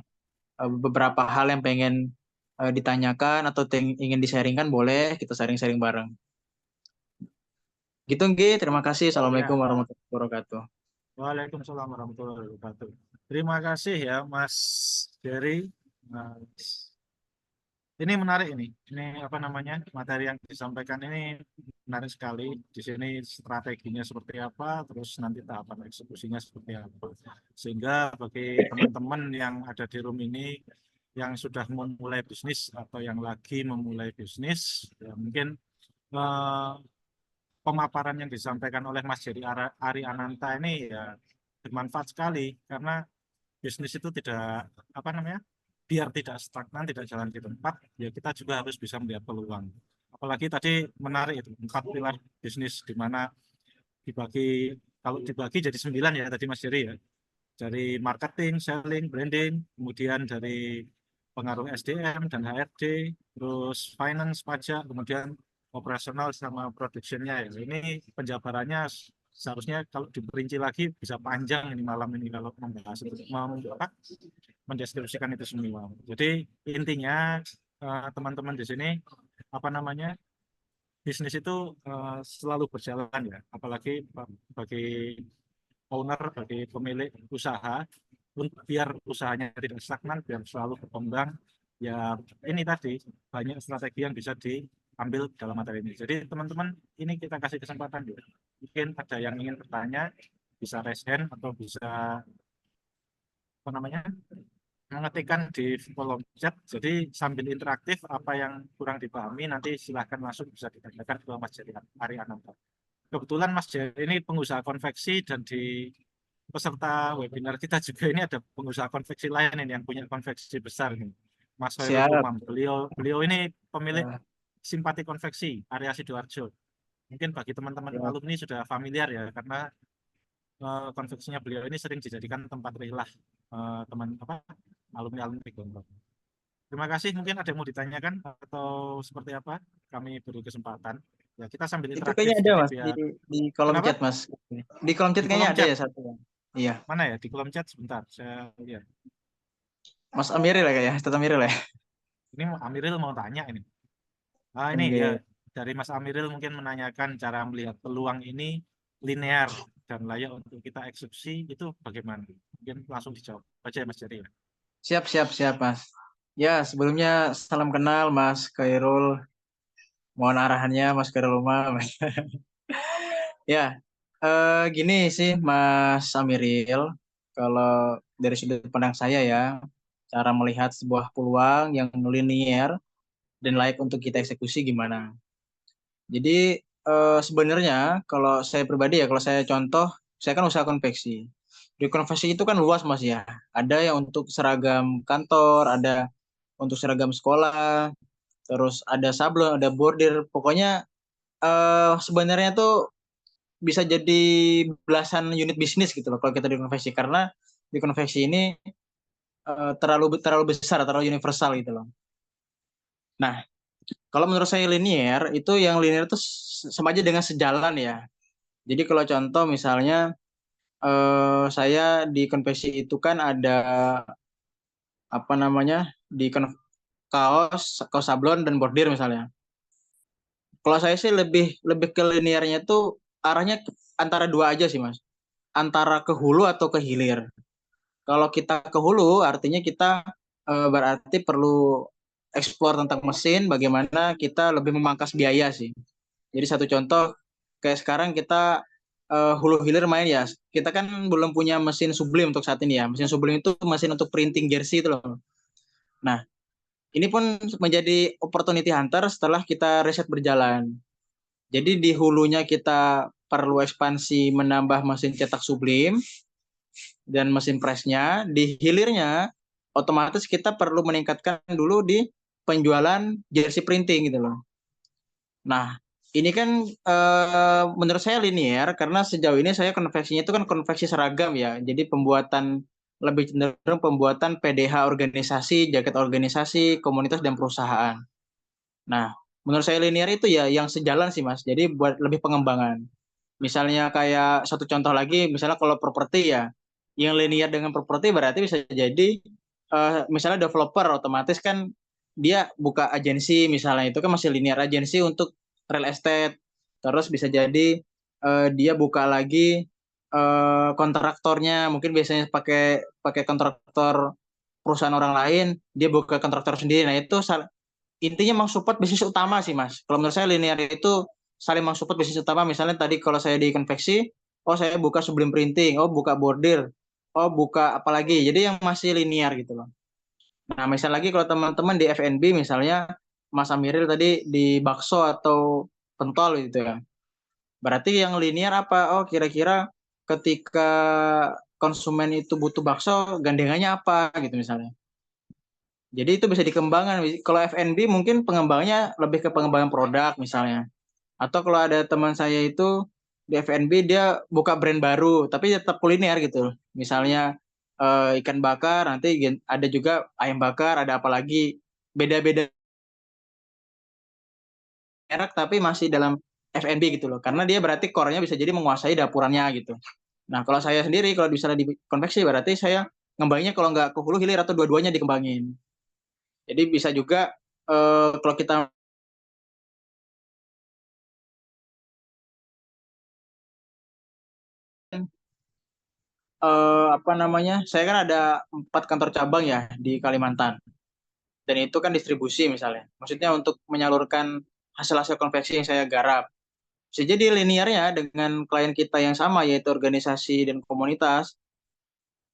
beberapa hal yang pengen ditanyakan atau ingin di-sharingkan, boleh kita sharing-sharing bareng. Gitu, Nggih. Terima kasih. Assalamualaikum warahmatullahi wabarakatuh. Waalaikumsalam warahmatullahi wabarakatuh. Terima kasih ya Mas Jerry. Ini menarik ini. Ini apa namanya? Materi yang disampaikan ini menarik sekali. Di sini strateginya seperti apa, terus nanti tahapan eksekusinya seperti apa. Sehingga bagi teman-teman yang ada di room ini yang sudah memulai bisnis atau yang lagi memulai bisnis, ya mungkin pemaparan yang disampaikan oleh Mas Jerry Ari Ananta ini ya bermanfaat sekali, karena bisnis itu tidak apa namanya, biar tidak stagnan, tidak jalan di tempat, ya kita juga harus bisa melihat peluang. Apalagi tadi menarik itu 4 pilar bisnis, di mana kalau dibagi jadi 9 ya tadi Mas Jerry ya, dari marketing, selling, branding, kemudian dari pengaruh SDM dan HRD, terus finance, pajak, kemudian operasional sama produksinya ya. Ini penjabarannya seharusnya kalau diperinci lagi bisa panjang ini malam ini kalau membahas itu, mendeskripsikan itu semua. Jadi intinya teman-teman di sini apa namanya, bisnis itu selalu berjalan ya, apalagi bagi owner, bagi pemilik usaha, biar usahanya tidak stagnan, biar selalu berkembang. Ya ini tadi banyak strategi yang bisa diambil dalam materi ini. Jadi teman-teman, ini kita kasih kesempatan ya. Mungkin ada yang ingin bertanya, bisa raise hand atau bisa apa namanya mengetikkan di kolom chat. Jadi sambil interaktif apa yang kurang dipahami nanti silahkan langsung bisa ditanyakan ke Mas Jerry Ariananta. Kebetulan Mas Jerry ini pengusaha konveksi dan di peserta webinar kita juga ini ada pengusaha konveksi lain ini yang punya konveksi besar nih. Mas Khairul Siap. Umam. Beliau ini pemilik Simpati Konveksi area Sidoarjo. Mungkin bagi teman-teman Ya. alumni sudah familiar ya karena konveksinya beliau ini sering dijadikan tempat rilah teman apa alumni Gondrong. Terima kasih. Mungkin ada yang mau ditanyakan atau seperti apa? Kami beri kesempatan. Ya kita sambil Itu interaktif. kayaknya ada Jadi Mas biar di kolom kenapa? chat Mas. Di kolom chat Di kayaknya kolom ada chat. ya satu. Iya. Mana ya di kolom chat sebentar. Saya lihat. Mas Amiril ya kayaknya, Ustaz Amiril ya. Ini Amiril mau tanya ini. Ah ini Oke. ya dari Mas Amiril mungkin menanyakan cara melihat peluang ini linear dan layak untuk kita eksekusi itu bagaimana? Mungkin langsung dijawab aja ya Mas Jerry ya. Siap Mas. Ya, sebelumnya salam kenal Mas Khairul. Mohon arahannya Mas Khairul Umam. Ya, gini sih Mas Amiril, kalau dari sudut pandang saya ya, cara melihat sebuah peluang yang linear dan layak untuk kita eksekusi gimana. Jadi sebenarnya kalau saya pribadi ya, kalau saya contoh, saya kan usaha konveksi. Di konveksi itu kan luas Mas ya. Ada yang untuk seragam kantor, ada untuk seragam sekolah, terus ada sablon, ada bordir. Pokoknya sebenarnya tuh bisa jadi belasan unit bisnis gitu loh kalau kita di konveksi, karena di konveksi ini terlalu besar, terlalu universal gitu loh. Nah, kalau menurut saya linear itu, yang linear itu sama aja dengan sejalan ya. Jadi kalau contoh misalnya saya di konveksi itu kan ada apa namanya di kaos sablon dan bordir misalnya. Kalau saya sih lebih ke linearnya tuh arahnya antara dua aja sih Mas, antara ke hulu atau ke hilir. Kalau kita ke hulu artinya kita berarti perlu eksplor tentang mesin, bagaimana kita lebih memangkas biaya sih. Jadi satu contoh kayak sekarang kita hulu hilir main ya. Kita kan belum punya mesin Sublime untuk saat ini ya. Mesin Sublime itu mesin untuk printing jersey itu loh. Nah, ini pun menjadi opportunity hunter setelah kita riset berjalan. Jadi di hulunya kita perlu ekspansi menambah mesin cetak Sublime dan mesin pressnya. Di hilirnya otomatis kita perlu meningkatkan dulu di penjualan jersey printing gitu loh. Nah, ini kan menurut saya linear karena sejauh ini saya konveksinya itu kan konveksi seragam ya. Jadi lebih cenderung pembuatan PDH organisasi, jaket organisasi, komunitas dan perusahaan. Nah, menurut saya linear itu ya yang sejalan sih Mas. Jadi buat lebih pengembangan. Misalnya kayak satu contoh lagi, misalnya kalau properti ya, yang linear dengan properti berarti bisa jadi misalnya developer otomatis kan dia buka agensi misalnya, itu kan masih linear agensi untuk real estate. Terus bisa jadi dia buka lagi kontraktornya, mungkin biasanya pakai pakai kontraktor perusahaan orang lain, dia buka kontraktor sendiri. Nah itu intinya support bisnis utama sih Mas. Kalau menurut saya linear itu saling support bisnis utama. Misalnya tadi kalau saya di konveksi, oh saya buka Sublime Printing, oh buka bordir, oh buka apa lagi. Jadi yang masih linear gitu loh. Nah, misal lagi kalau teman-teman di F&B misalnya Mas Amiril tadi di bakso atau pentol gitu ya. Berarti yang linear apa? Oh kira-kira ketika konsumen itu butuh bakso, gandengannya apa gitu misalnya. Jadi itu bisa dikembangkan. Kalau F&B mungkin pengembangannya lebih ke pengembangan produk misalnya. Atau kalau ada teman saya itu di F&B dia buka brand baru, tapi tetap kuliner gitu. Misalnya ikan bakar, nanti ada juga ayam bakar, ada apa lagi. Beda-beda merek tapi masih dalam F&B gitu loh. Karena dia berarti core-nya bisa jadi menguasai dapurannya gitu. Nah kalau saya sendiri kalau bisa di konveksi berarti saya ngembanginnya kalau nggak ke hulu hilir atau dua-duanya dikembangin. Jadi bisa juga kalau kita apa namanya, saya kan ada 4 kantor cabang ya di Kalimantan. Dan itu kan distribusi misalnya. Maksudnya untuk menyalurkan hasil-hasil konveksi yang saya garap. bisa jadi linearnya dengan klien kita yang sama yaitu organisasi dan komunitas.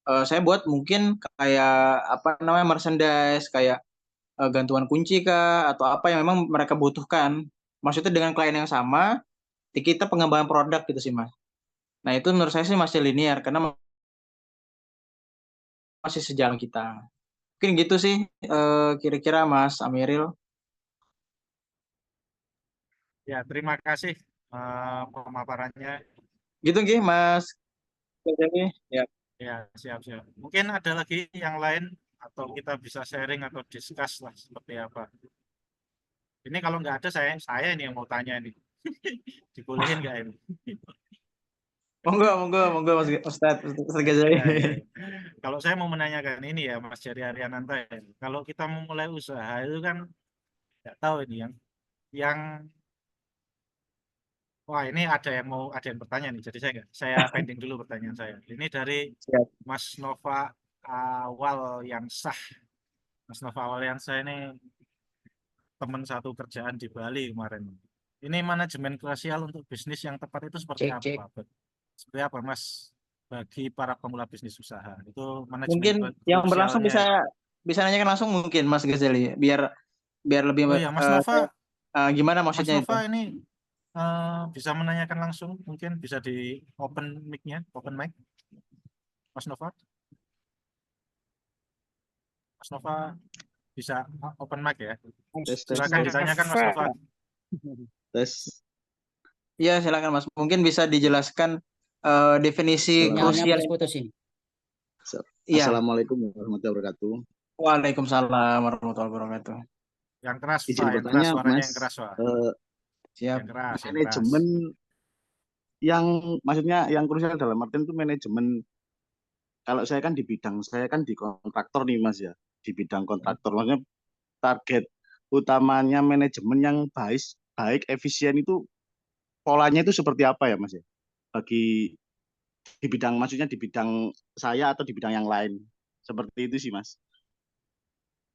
Saya buat mungkin kayak apa namanya merchandise kayak gantungan kunci kah atau apa yang memang mereka butuhkan. Maksudnya dengan klien yang sama, kita pengembangan produk gitu sih Mas. Nah itu menurut saya sih masih linear karena masih sejalan kita. Mungkin gitu sih kira-kira Mas Amiril. Ya, terima kasih pemaparannya. Gitu nggih Mas. Jadi ya. Ya, siap-siap. Mungkin ada lagi yang lain atau kita bisa sharing atau discuss lah seperti apa. Ini kalau nggak ada saya ini yang mau tanya nih. Dibolehin nggak ini? Monggo, monggo, monggo Mas Ustaz Ghazali. Ya, ya. Kalau saya mau menanyakan ini ya Mas Jerry Ariananta ya. Kalau kita mau mulai usaha itu kan nggak tahu ini yang wah ini ada yang bertanya nih. Jadi saya pending dulu pertanyaan saya. Ini dari Siap. Mas Nova Awal yang sah. Mas Nova Awal yang sah ini teman satu kerjaan di Bali kemarin. Ini manajemen krusial untuk bisnis yang tepat itu seperti Cek. apa? Seperti apa Mas bagi para pemula bisnis usaha? Itu manajemen Mungkin yang berlangsung krusialnya. bisa nanyakan langsung mungkin Mas Ghazali biar lebih Oh ya Mas Nova, gimana Mas maksudnya itu? Nova ini bisa menanyakan langsung, mungkin bisa di open mic-nya, open mic, Mas Nova. Mas Nova bisa open mic ya. Tes. Silakan ditanyakan Mas Nova. Tes. Iya silakan Mas. Mungkin bisa dijelaskan definisi Silakan. krusial. Iya. Assalamualaikum warahmatullahi wabarakatuh. Waalaikumsalam warahmatullahi wabarakatuh. Yang keras Izin Pak, yang bertanya, keras suaranya Mas. yang keras Pak. Siap. Yang keras, yang keras. Manajemen yang maksudnya yang krusial dalam artian itu manajemen. Kalau saya kan di bidang, saya kan di kontraktor nih Mas ya. Di bidang kontraktor, maksudnya target utamanya manajemen yang baik, efisien itu polanya itu seperti apa ya Mas ya? Bagi di bidang, maksudnya di bidang saya atau di bidang yang lain. Seperti itu sih Mas.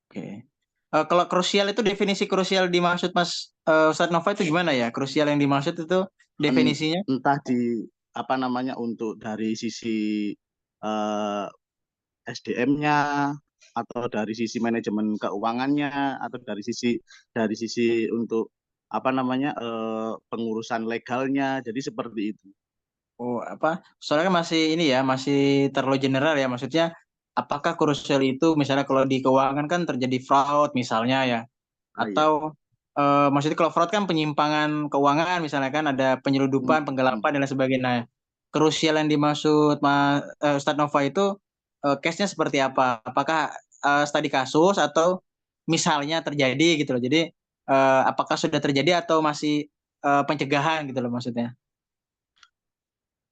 Oke. Kalau krusial itu definisi krusial dimaksud Mas Ustadz Nova itu gimana ya? Krusial yang dimaksud itu definisinya? Entah di apa namanya untuk dari sisi SDM-nya atau dari sisi manajemen keuangannya atau dari sisi untuk apa namanya pengurusan legalnya. Jadi seperti itu. Oh, apa? Soalnya kan masih ini ya, masih terlalu general ya. Maksudnya, apakah krusial itu misalnya kalau di keuangan kan terjadi fraud misalnya ya, atau maksudnya kalau fraud kan penyimpangan keuangan misalnya kan ada penyeludupan, penggelapan dan lain sebagainya. Nah, krusial yang dimaksud Ustadz Nova itu case-nya seperti apa? Apakah studi kasus atau misalnya terjadi gitu loh. Jadi apakah sudah terjadi atau masih pencegahan gitu loh maksudnya?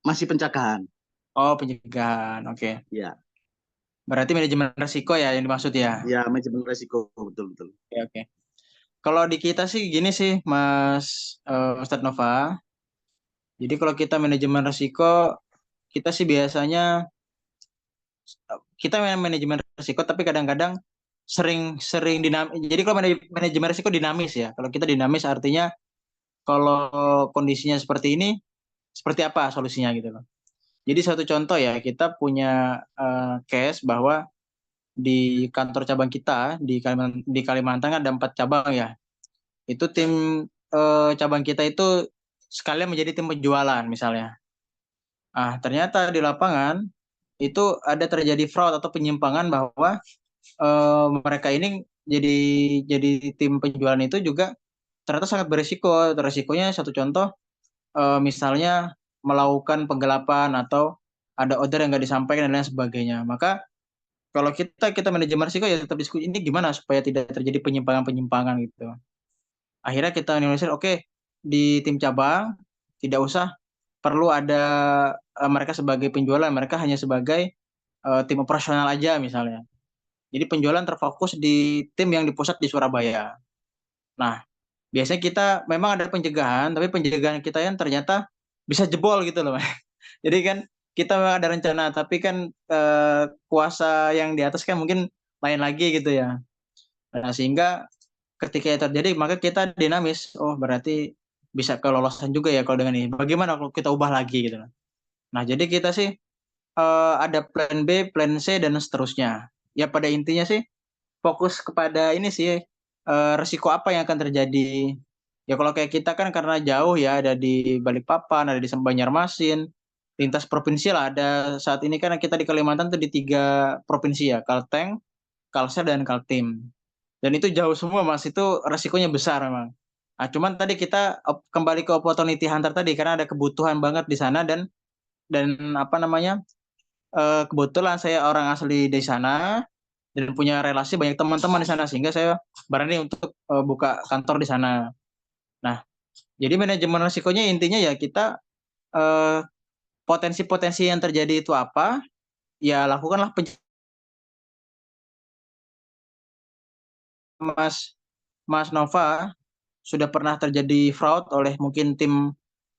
Masih pencegahan. Oh, pencegahan. Oke. Ya. Berarti manajemen risiko ya yang dimaksud ya? Ya, manajemen risiko, betul. Oke. Kalau di kita sih gini sih, Mas Ustadz Nova. Jadi kalau kita manajemen risiko, kita sih biasanya kita manajemen risiko, tapi kadang-kadang sering dinamis. Jadi kalau manajemen risiko dinamis ya. Kalau kita dinamis artinya kalau kondisinya seperti ini, seperti apa solusinya gitu loh. Jadi satu contoh ya, kita punya case bahwa di kantor cabang kita di Kalimantan kan ada 4 cabang ya. Itu tim cabang kita itu sekalian menjadi tim penjualan misalnya. Ternyata di lapangan itu ada terjadi fraud atau penyimpangan bahwa mereka ini jadi tim penjualan itu juga ternyata sangat berisiko. Resikonya satu contoh misalnya melakukan penggelapan atau ada order yang nggak disampaikan dan lain sebagainya. Maka kalau kita manajemen risiko ya tetap diskusi ini gimana supaya tidak terjadi penyimpangan gitu. Akhirnya kita analisis di tim cabang tidak usah perlu ada mereka sebagai penjualan, mereka hanya sebagai tim operasional aja misalnya. Jadi penjualan terfokus di tim yang di pusat di Surabaya. Nah, biasanya kita memang ada pencegahan, tapi pencegahan kita yang ternyata bisa jebol gitu loh. Jadi kan kita memang ada rencana, tapi kan kuasa yang di atas kan mungkin lain lagi gitu ya. Nah, sehingga ketika itu terjadi, maka kita dinamis. Oh, berarti bisa kelolosan juga ya kalau dengan ini. Bagaimana kalau kita ubah lagi gitu. Nah, jadi kita sih ada plan B, plan C dan seterusnya. Ya pada intinya sih fokus kepada ini sih resiko apa yang akan terjadi. Ya kalau kayak kita kan karena jauh ya, ada di Balikpapan, ada di Banjarmasin, lintas provinsi lah. Ada saat ini kan kita di Kalimantan tuh di 3 provinsi ya, Kalteng, Kalsel dan Kaltim. Dan itu jauh semua Mas, itu resikonya besar memang. Nah, cuman tadi kita kembali ke opportunity hunter tadi karena ada kebutuhan banget di sana dan apa namanya? Kebetulan saya orang asli di sana dan punya relasi banyak teman-teman di sana sehingga saya berani untuk buka kantor di sana. Nah, jadi manajemen risikonya intinya ya kita eh, potensi-potensi yang terjadi itu apa, ya lakukanlah Mas Mas Nova sudah pernah terjadi fraud oleh mungkin tim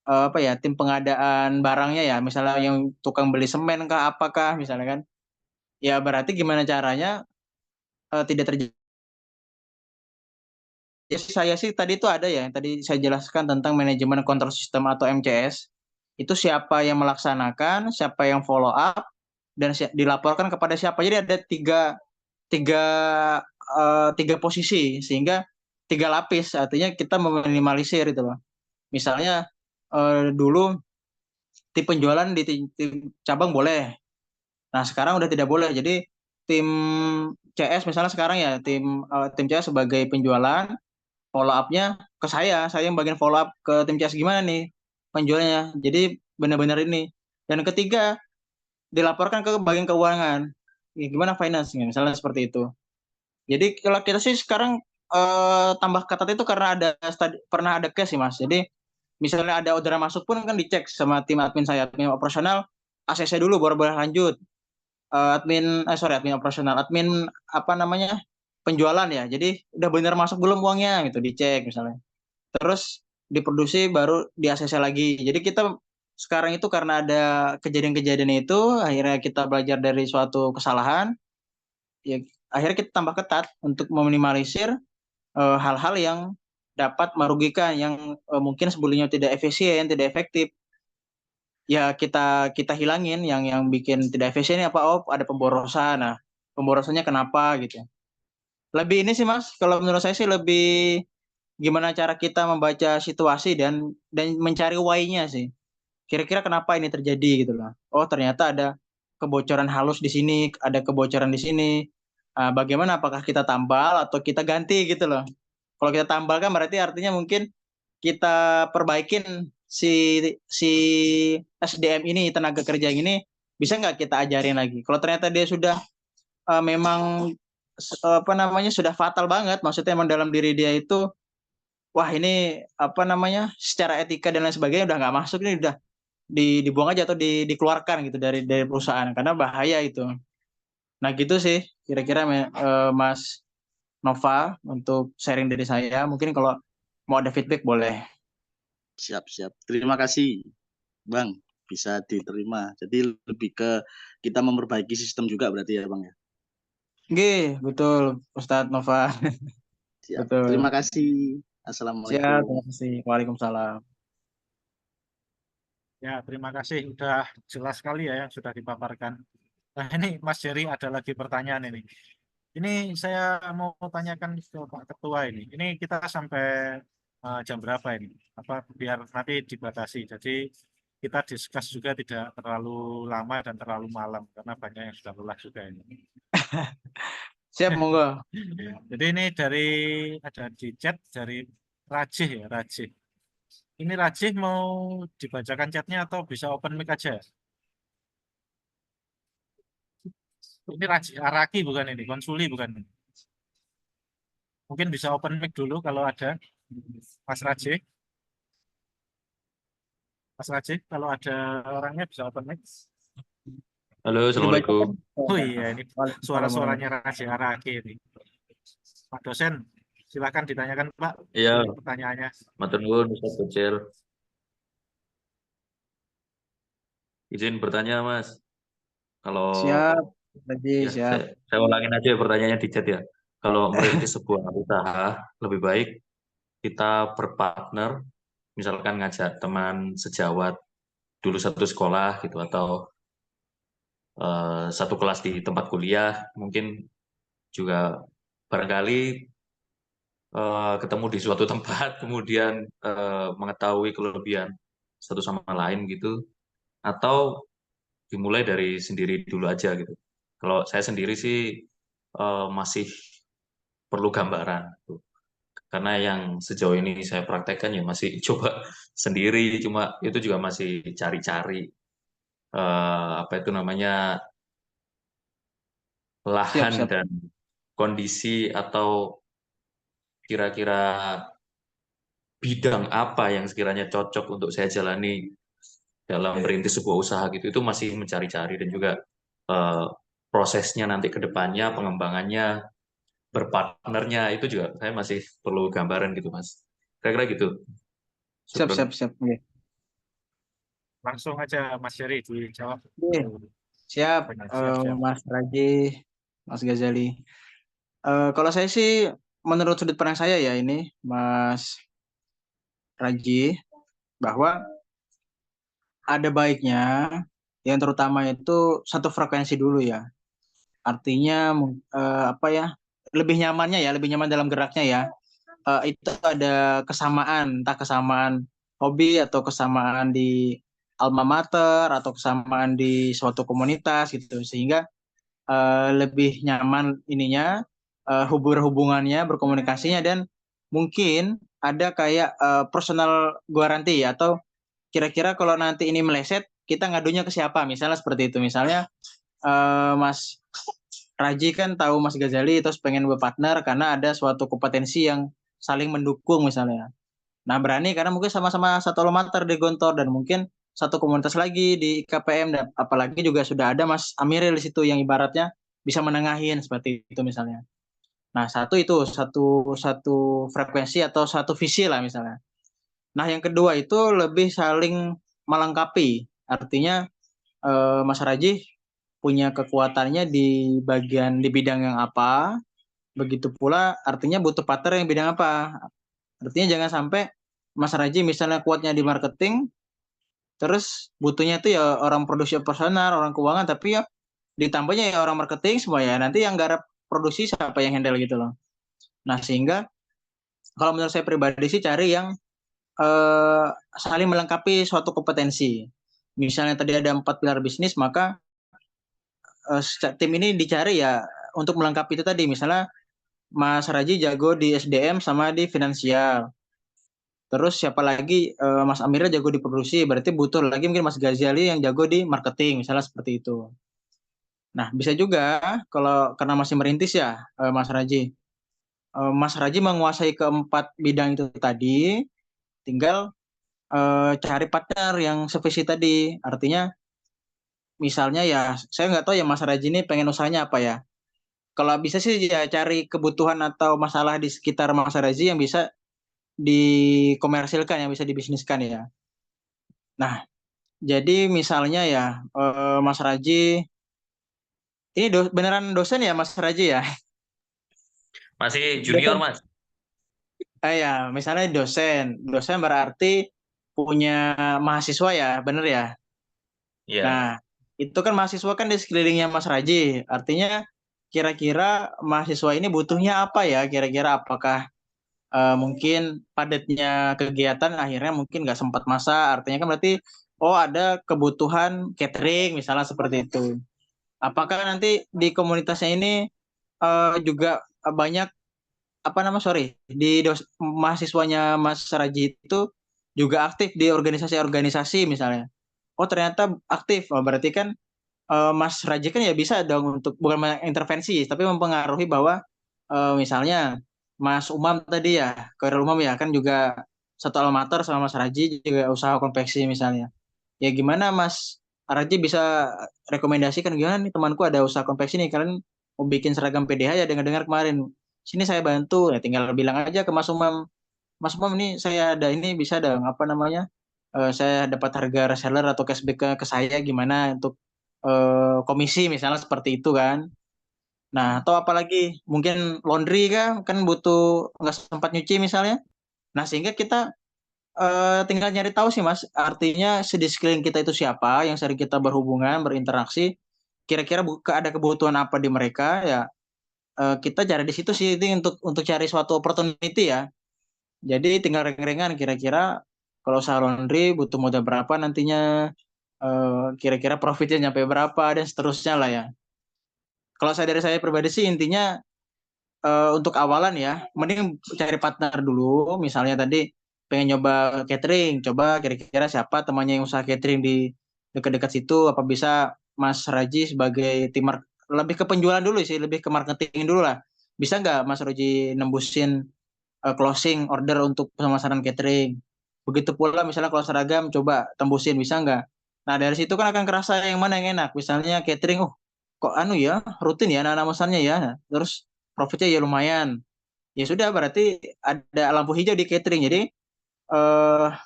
apa ya, tim pengadaan barangnya ya, misalnya yang tukang beli semen kah apakah misalnya kan. Ya berarti gimana caranya tidak terjadi. Ya, saya sih tadi itu ada ya, yang tadi saya jelaskan tentang manajemen kontrol sistem atau MCS. Itu siapa yang melaksanakan, siapa yang follow up, dan dilaporkan kepada siapa. Jadi ada tiga, tiga posisi, sehingga 3 lapis. Artinya kita meminimalisir itu loh. Misalnya dulu tim penjualan di tim cabang boleh. Nah sekarang udah tidak boleh. Jadi tim CS misalnya sekarang ya tim CS sebagai penjualan, follow up-nya ke saya yang bagian follow up ke tim CS gimana nih penjualnya. Jadi benar-benar ini. Dan ketiga, dilaporkan ke bagian keuangan. Ya, gimana finance-nya, misalnya seperti itu. Jadi kalau kita sih sekarang tambah ketat itu karena pernah ada case sih Mas. Jadi misalnya ada orderan masuk pun kan dicek sama tim admin saya, admin operasional, ACC dulu baru boleh lanjut. Admin operasional, admin apa namanya penjualan ya. Jadi udah benar masuk belum uangnya gitu dicek misalnya. Terus diproduksi baru di ACC lagi. Jadi kita sekarang itu karena ada kejadian-kejadian itu akhirnya kita belajar dari suatu kesalahan. Ya akhirnya kita tambah ketat untuk meminimalisir hal-hal yang dapat merugikan yang mungkin sebelumnya tidak efisien, tidak efektif. Ya kita hilangin yang bikin tidak efisien apa ada pemborosan. Nah, pemborosannya kenapa gitu. Lebih ini sih Mas, kalau menurut saya sih lebih gimana cara kita membaca situasi dan mencari why-nya sih. Kira-kira kenapa ini terjadi gitu loh. Oh, ternyata ada kebocoran halus di sini, ada kebocoran di sini. Bagaimana apakah kita tambal atau kita ganti gitu loh. Kalau kita tambal kan berarti artinya mungkin kita perbaikin si si SDM ini, tenaga kerja ini bisa nggak kita ajarin lagi. Kalau ternyata dia sudah memang apa namanya sudah fatal banget, maksudnya emang dalam diri dia itu wah ini apa namanya secara etika dan lain sebagainya udah nggak masuk, ini udah dibuang aja atau dikeluarkan gitu dari perusahaan karena bahaya itu. Nah gitu sih kira-kira Mas Nova untuk sharing dari saya. Mungkin kalau mau ada feedback boleh. Siap, siap. Terima kasih, Bang. Bisa diterima. Jadi lebih ke kita memperbaiki sistem juga berarti ya, Bang ya. Oke, betul Ustadz Nova. Siap. Betul. Terima kasih. Siap, Assalamualaikum. terima kasih. Waalaikumsalam. Ya, terima kasih. Udah jelas sekali ya yang sudah dipaparkan. Nah, ini Mas Jerry ada lagi pertanyaan ini. Ini saya mau tanyakan ke Pak Ketua ini. Ini kita sampai jam berapa ini? Apa biar nanti dibatasi. Jadi kita discuss juga tidak terlalu lama dan terlalu malam karena banyak yang sudah lelah juga ini. Siap, monggo. Jadi ini ada di chat dari Rajih ya, Rajih. Ini Rajih mau dibacakan chatnya atau bisa open mic aja? Ini Rajih Araki bukan ini, Konsuli bukan ini. Mungkin bisa open mic dulu kalau ada Mas Rajih. Mas Rajih, kalau ada orangnya bisa open mic. Halo, Assalamualaikum. Oh iya, ini suara-suaranya Rajih Araki ini. Pak dosen, silakan ditanyakan Pak Iya, pertanyaannya. matur nuwun Ustaz Bocil. Izin bertanya, Mas. Kalau Siap, Rajih, ya, siap. saya ulangin aja pertanyaannya di chat ya. Kalau merintis sebuah usaha, lebih baik kita berpartner, misalkan ngajak teman sejawat dulu satu sekolah gitu, atau satu kelas di tempat kuliah, mungkin juga barangkali ketemu di suatu tempat, kemudian mengetahui kelebihan satu sama lain gitu, atau dimulai dari sendiri dulu aja gitu. Kalau saya sendiri sih masih perlu gambaran gitu. Karena yang sejauh ini saya praktekkan ya masih coba sendiri, cuma itu juga masih cari-cari apa itu namanya, Siap, lahan siap. dan kondisi atau kira-kira bidang apa yang sekiranya cocok untuk saya jalani dalam merintis sebuah usaha gitu. Itu masih mencari-cari, dan juga eh, prosesnya nanti ke depannya, pengembangannya, berpartnernya, itu juga saya masih perlu gambaran gitu, Mas. Kira-kira gitu. Siap, Syukron. siap, siap. Oke. Langsung aja Mas Yeri dijawab. Oke. Siap, Siap. Mas Raji, Mas Ghazali. Kalau saya sih, menurut sudut pandang saya ya ini, Mas Raji, bahwa ada baiknya yang terutama itu satu frekuensi dulu ya. Artinya apa ya? Lebih nyaman dalam geraknya ya. Itu ada kesamaan, entah kesamaan hobi atau kesamaan di alma mater atau kesamaan di suatu komunitas gitu, sehingga lebih nyaman ininya, hubungannya, berkomunikasinya, dan mungkin ada kayak personal guarantee, atau kira-kira kalau nanti ini meleset, kita ngadunya ke siapa, misalnya seperti itu. Misalnya Mas Raji kan tahu Mas Ghazali terus pengen berpartner karena ada suatu kompetensi yang saling mendukung misalnya. Nah, berani karena mungkin sama-sama satu alma mater di Gontor, dan mungkin satu komunitas lagi di KPM, dan apalagi juga sudah ada Mas Amiril di situ yang ibaratnya bisa menengahin seperti itu misalnya. Nah, satu frekuensi atau satu visi lah misalnya. Nah, yang kedua itu lebih saling melengkapi. Artinya Mas Raji punya kekuatannya di bidang yang apa, begitu pula artinya butuh partner yang bidang apa. Artinya jangan sampai Mas Raji misalnya kuatnya di marketing, terus butuhnya itu ya orang produksi operasional, orang keuangan, tapi ya ditambahnya ya orang marketing semua, ya nanti yang garap produksi siapa yang handle gitu loh. Nah, sehingga kalau menurut saya pribadi sih cari yang saling melengkapi suatu kompetensi. Misalnya tadi ada 4 pilar bisnis, maka tim ini dicari ya untuk melengkapi itu tadi. Misalnya Mas Raji jago di SDM sama di finansial. Terus siapa lagi, Mas Amira jago di produksi, berarti butuh lagi mungkin Mas Ghazali yang jago di marketing, misalnya seperti itu. Nah, bisa juga kalau karena masih merintis ya, Mas Raji. Mas Raji menguasai keempat bidang itu tadi, tinggal cari partner yang sevisi tadi. Artinya misalnya ya, saya nggak tahu ya Mas Raji ini pengen usahanya apa ya. Kalau bisa sih ya cari kebutuhan atau masalah di sekitar Mas Raji yang bisa dikomersilkan, yang bisa dibisniskan ya. Nah, jadi misalnya ya, Mas Raji, ini beneran dosen ya Mas Raji ya? Masih junior, Mas. Ya, misalnya dosen berarti punya mahasiswa ya, bener ya? Iya. Nah, itu kan mahasiswa kan di sekelilingnya Mas Raji, artinya kira-kira mahasiswa ini butuhnya apa ya? Kira-kira apakah mungkin padatnya kegiatan akhirnya mungkin nggak sempat masak, artinya kan berarti oh ada kebutuhan catering misalnya seperti itu. Apakah nanti di komunitasnya ini juga banyak apa nama sorry di mahasiswanya Mas Raji itu juga aktif di organisasi-organisasi misalnya. Oh ternyata aktif, oh, berarti kan Mas Raji kan ya bisa dong untuk bukan mengintervensi tapi mempengaruhi bahwa misalnya Mas Umam tadi ya, Khairul Umam ya kan juga satu alma mater sama Mas Raji juga usaha konveksi misalnya. Ya gimana Mas Raji bisa rekomendasikan, gimana nih temanku ada usaha konveksi nih, kalian mau bikin seragam PDH ya, dengar-dengar kemarin. Sini saya bantu, ya tinggal bilang aja ke Mas Umam. Mas Umam ini saya ada ini bisa dong apa namanya? Saya dapat harga reseller atau cashback ke saya gimana untuk komisi misalnya seperti itu kan. Nah, atau apalagi mungkin laundry kan butuh nggak sempat nyuci misalnya. Nah, sehingga kita tinggal nyari tahu sih Mas. Artinya di sekeliling kita itu siapa yang sering kita berhubungan, berinteraksi. Kira-kira ada kebutuhan apa di mereka ya, kita cari di situ sih, ini untuk cari suatu opportunity ya. Jadi tinggal ring-ringan kira-kira kalau usaha laundry butuh modal berapa nantinya, kira-kira profitnya nyampe berapa dan seterusnya lah ya. Kalau dari saya pribadi sih intinya untuk awalan ya, mending cari partner dulu. Misalnya tadi pengen nyoba catering, coba kira-kira siapa temannya yang usaha catering di dekat-dekat situ, apa bisa Mas Raji sebagai lebih ke penjualan dulu sih, lebih ke marketing dulu lah. Bisa nggak Mas Raji nembusin closing order untuk pemasaran catering? Begitu pula misalnya kalau seragam, coba tembusin bisa nggak? Nah dari situ kan akan kerasa yang mana yang enak. Misalnya catering, oh kok anu ya rutin ya anak-anak pesannya ya, terus profitnya ya lumayan. Ya sudah berarti ada lampu hijau di catering. Jadi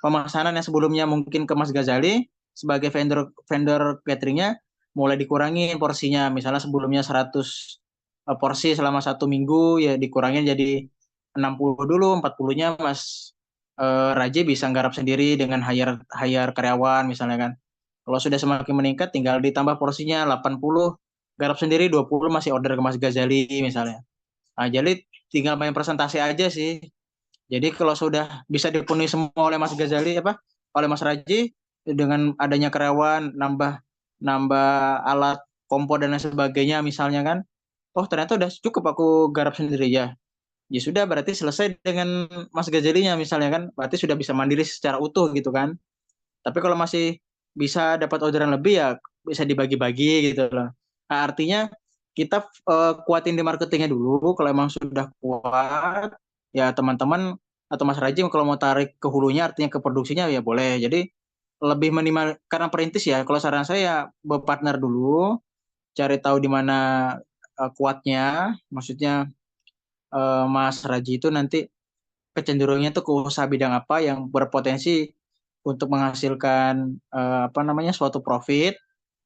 pemesanan yang sebelumnya mungkin ke Mas Ghazali sebagai vendor vendor cateringnya mulai dikurangin porsinya. Misalnya sebelumnya 100 porsi selama 1 minggu ya dikurangin jadi 60 dulu, 40-nya Mas Raji bisa nggarap sendiri dengan hire karyawan misalnya kan. Kalau sudah semakin meningkat tinggal ditambah porsinya 80, garap sendiri 20 masih order ke Mas Ghazali misalnya. Nah, jadi tinggal main presentasi aja sih. Jadi kalau sudah bisa dipenuhi semua oleh Mas Ghazali oleh Mas Raji dengan adanya karyawan, nambah alat kompor dan lain sebagainya misalnya kan. Oh, ternyata udah cukup aku garap sendiri ya. Ya sudah berarti selesai dengan Mas Ghazalinya misalnya kan. Berarti sudah bisa mandiri secara utuh gitu kan. Tapi kalau masih bisa dapat orderan lebih ya bisa dibagi-bagi gitu loh. Nah, artinya kita kuatin di marketingnya dulu. Kalau emang sudah kuat, ya teman-teman atau Mas Rajim kalau mau tarik ke hulunya artinya ke produksinya ya boleh. Jadi lebih minimal karena perintis ya. Kalau saran saya ya berpartner dulu, cari tahu di mana kuatnya. Maksudnya Mas Raji itu nanti kecenderungannya tuh ke usaha bidang apa yang berpotensi untuk menghasilkan suatu profit,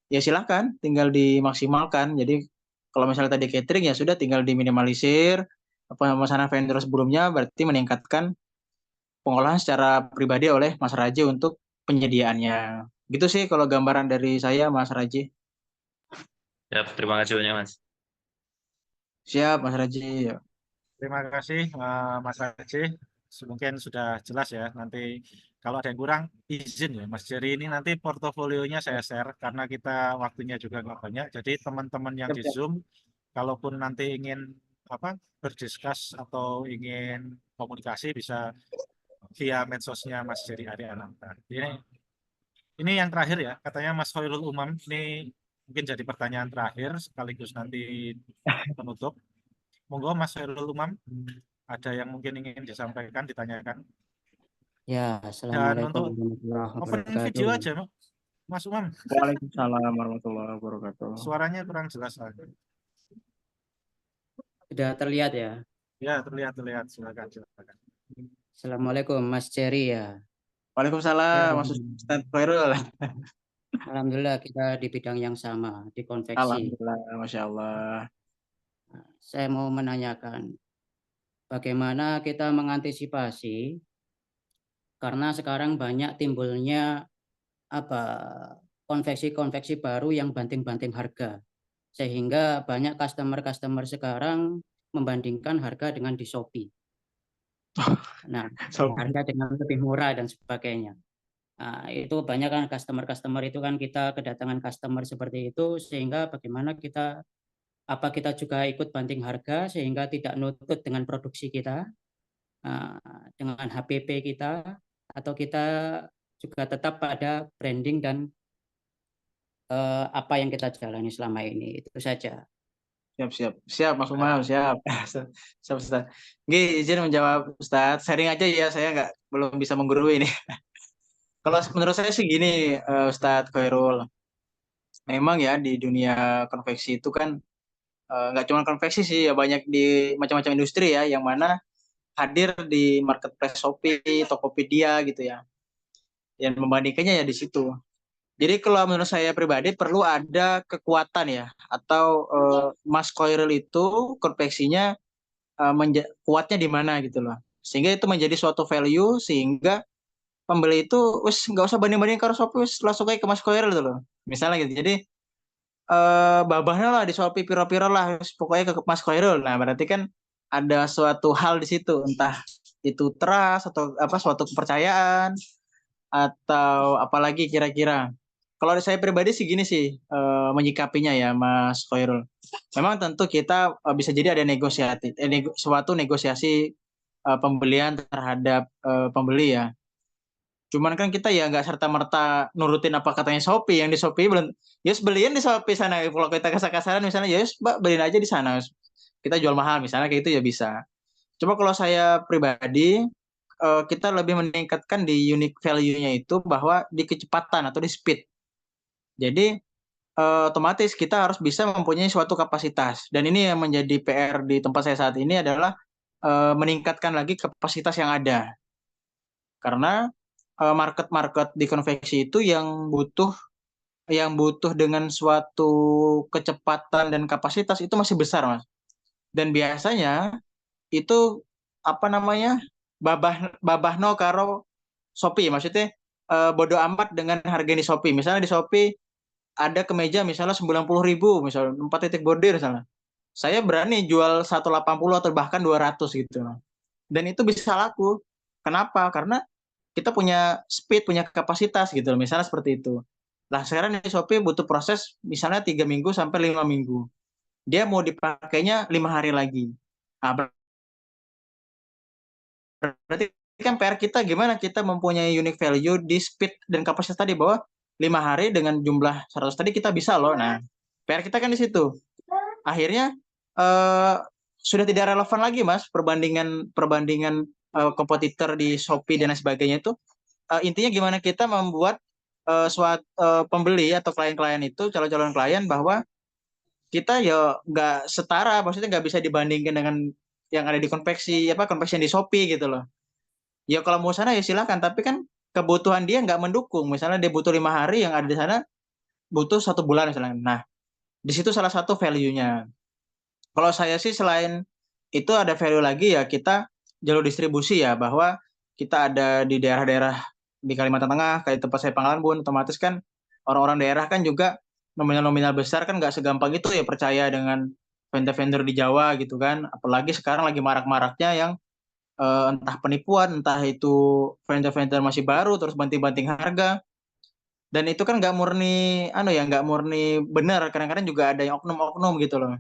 ya silakan tinggal dimaksimalkan. Jadi kalau misalnya tadi catering ya sudah tinggal diminimalisir pemesanan vendor sebelumnya, berarti meningkatkan pengolahan secara pribadi oleh Mas Raji untuk penyediaannya. Gitu sih kalau gambaran dari saya Mas Raji. Ya, terima kasih banyak Mas. Siap Mas Raji. Terima kasih Mas Aceh. Mungkin sudah jelas ya. Nanti kalau ada yang kurang izin ya Mas Jerry, ini nanti portofolionya saya share karena kita waktunya juga nggak banyak. Jadi teman-teman yang di Zoom, kalaupun nanti ingin berdiskus atau ingin komunikasi bisa via medsosnya Mas Jerry Ariananta. Ini yang terakhir ya, katanya Mas Khairul Umam. Ini mungkin jadi pertanyaan terakhir sekaligus nanti penutup. Monggo Mas Khairul Umam, ada yang mungkin ingin disampaikan, ditanyakan. Ya, Dan Assalamualaikum untuk warahmatullahi open wabarakatuh. video aja, Mas Umam. Waalaikumsalam warahmatullahi wabarakatuh. Suaranya kurang jelas lagi. Sudah terlihat ya? Ya, terlihat. Silakan. Assalamualaikum Mas Jerry ya. Waalaikumsalam Mas Ustaz Khairul. Alhamdulillah kita di bidang yang sama, di konveksi. Alhamdulillah, Masya Allah. Saya mau menanyakan, bagaimana kita mengantisipasi karena sekarang banyak timbulnya konveksi-konveksi baru yang banting-banting harga, sehingga banyak customer sekarang membandingkan harga dengan di Shopee. Nah, harga dengan lebih murah dan sebagainya. Nah, itu banyak kan customer itu kan kita kedatangan customer seperti itu, sehingga bagaimana kita juga ikut banting harga sehingga tidak nutut dengan produksi kita, dengan HPP kita, atau kita juga tetap pada branding dan apa yang kita jalani selama ini. Itu saja. Siap Mas Umam, siap Ustaz. Nggih, izin menjawab Ustaz. Sharing aja ya, saya belum bisa menggurui ini. Kalau menurut saya sih gini, Ustaz Khairul. Memang ya di dunia konveksi itu kan nggak cuma konveksi sih, ya banyak di macam-macam industri ya, yang mana hadir di marketplace Shopee, Tokopedia gitu ya. Yang membandingkannya ya di situ. Jadi kalau menurut saya pribadi perlu ada kekuatan ya, atau Mas Khairul itu konveksinya kuatnya di mana gitu loh. Sehingga itu menjadi suatu value, sehingga pembeli itu wis nggak usah banding-banding karo Shopee, wis langsung aja ke Mas Khoirul gitu loh. Misalnya gitu. Jadi babahnya lah di Shopee piro-piro lah, wis pokoknya ke Mas Khoirul. Nah, berarti kan ada suatu hal di situ, entah itu trust atau apa suatu kepercayaan atau apalagi kira-kira. Kalau saya pribadi sih gini sih menyikapinya ya Mas Khoirul. Memang tentu kita bisa jadi ada suatu negosiasi pembelian terhadap pembeli ya. Cuman kan kita ya nggak serta-merta nurutin apa katanya Shopee. Yang di Shopee belum, ya beliin di Shopee sana. Kalau kita kasar-kasaran misalnya, ya Mbak beliin aja di sana. Kita jual mahal misalnya kayak gitu ya bisa. Coba kalau saya pribadi, kita lebih meningkatkan di unique value-nya itu bahwa di kecepatan atau di speed. Jadi otomatis kita harus bisa mempunyai suatu kapasitas. Dan ini yang menjadi PR di tempat saya saat ini adalah meningkatkan lagi kapasitas yang ada. Karena market-market di konveksi itu yang butuh dengan suatu kecepatan dan kapasitas itu masih besar, Mas. Dan biasanya itu apa namanya? babahno karo Shopee, maksudnya bodo amat dengan harga di Shopee. Misalnya di Shopee ada kemeja misalnya 90.000, misalnya 4 titik bordir misalnya. Saya berani jual 180 atau bahkan 200 gitu. Dan itu bisa laku. Kenapa? Karena kita punya speed, punya kapasitas gitu loh. Misalnya seperti itu. Nah, sekarang di Shopee butuh proses misalnya 3 minggu sampai 5 minggu. Dia mau dipakainya 5 hari lagi. Nah, berarti kan PR kita gimana kita mempunyai unique value di speed dan kapasitas tadi, bahwa 5 hari dengan jumlah 100 tadi kita bisa loh. Nah, PR kita kan di situ. Akhirnya sudah tidak relevan lagi, Mas, perbandingan kompetitor di Shopee dan lain sebagainya itu. Intinya gimana kita membuat suatu pembeli atau klien-klien itu, calon-calon klien, bahwa kita ya nggak setara, maksudnya nggak bisa dibandingkan dengan yang ada di konveksi yang di Shopee gitu loh. Ya kalau mau sana ya silakan, tapi kan kebutuhan dia nggak mendukung. Misalnya dia butuh 5 hari, yang ada di sana butuh 1 bulan misalnya. Nah, di situ salah satu value-nya. Kalau saya sih selain itu ada value lagi ya, kita jalur distribusi ya, bahwa kita ada di daerah-daerah di Kalimantan Tengah, kayak tempat saya Pangkalan Bun, otomatis kan orang-orang daerah kan juga nominal-nominal besar kan nggak segampang itu ya percaya dengan vendor-vendor di Jawa gitu kan. Apalagi sekarang lagi marak-maraknya yang entah penipuan, entah itu vendor-vendor masih baru terus banting-banting harga. Dan itu kan nggak murni nggak murni benar, kadang-kadang juga ada yang oknum-oknum gitu loh.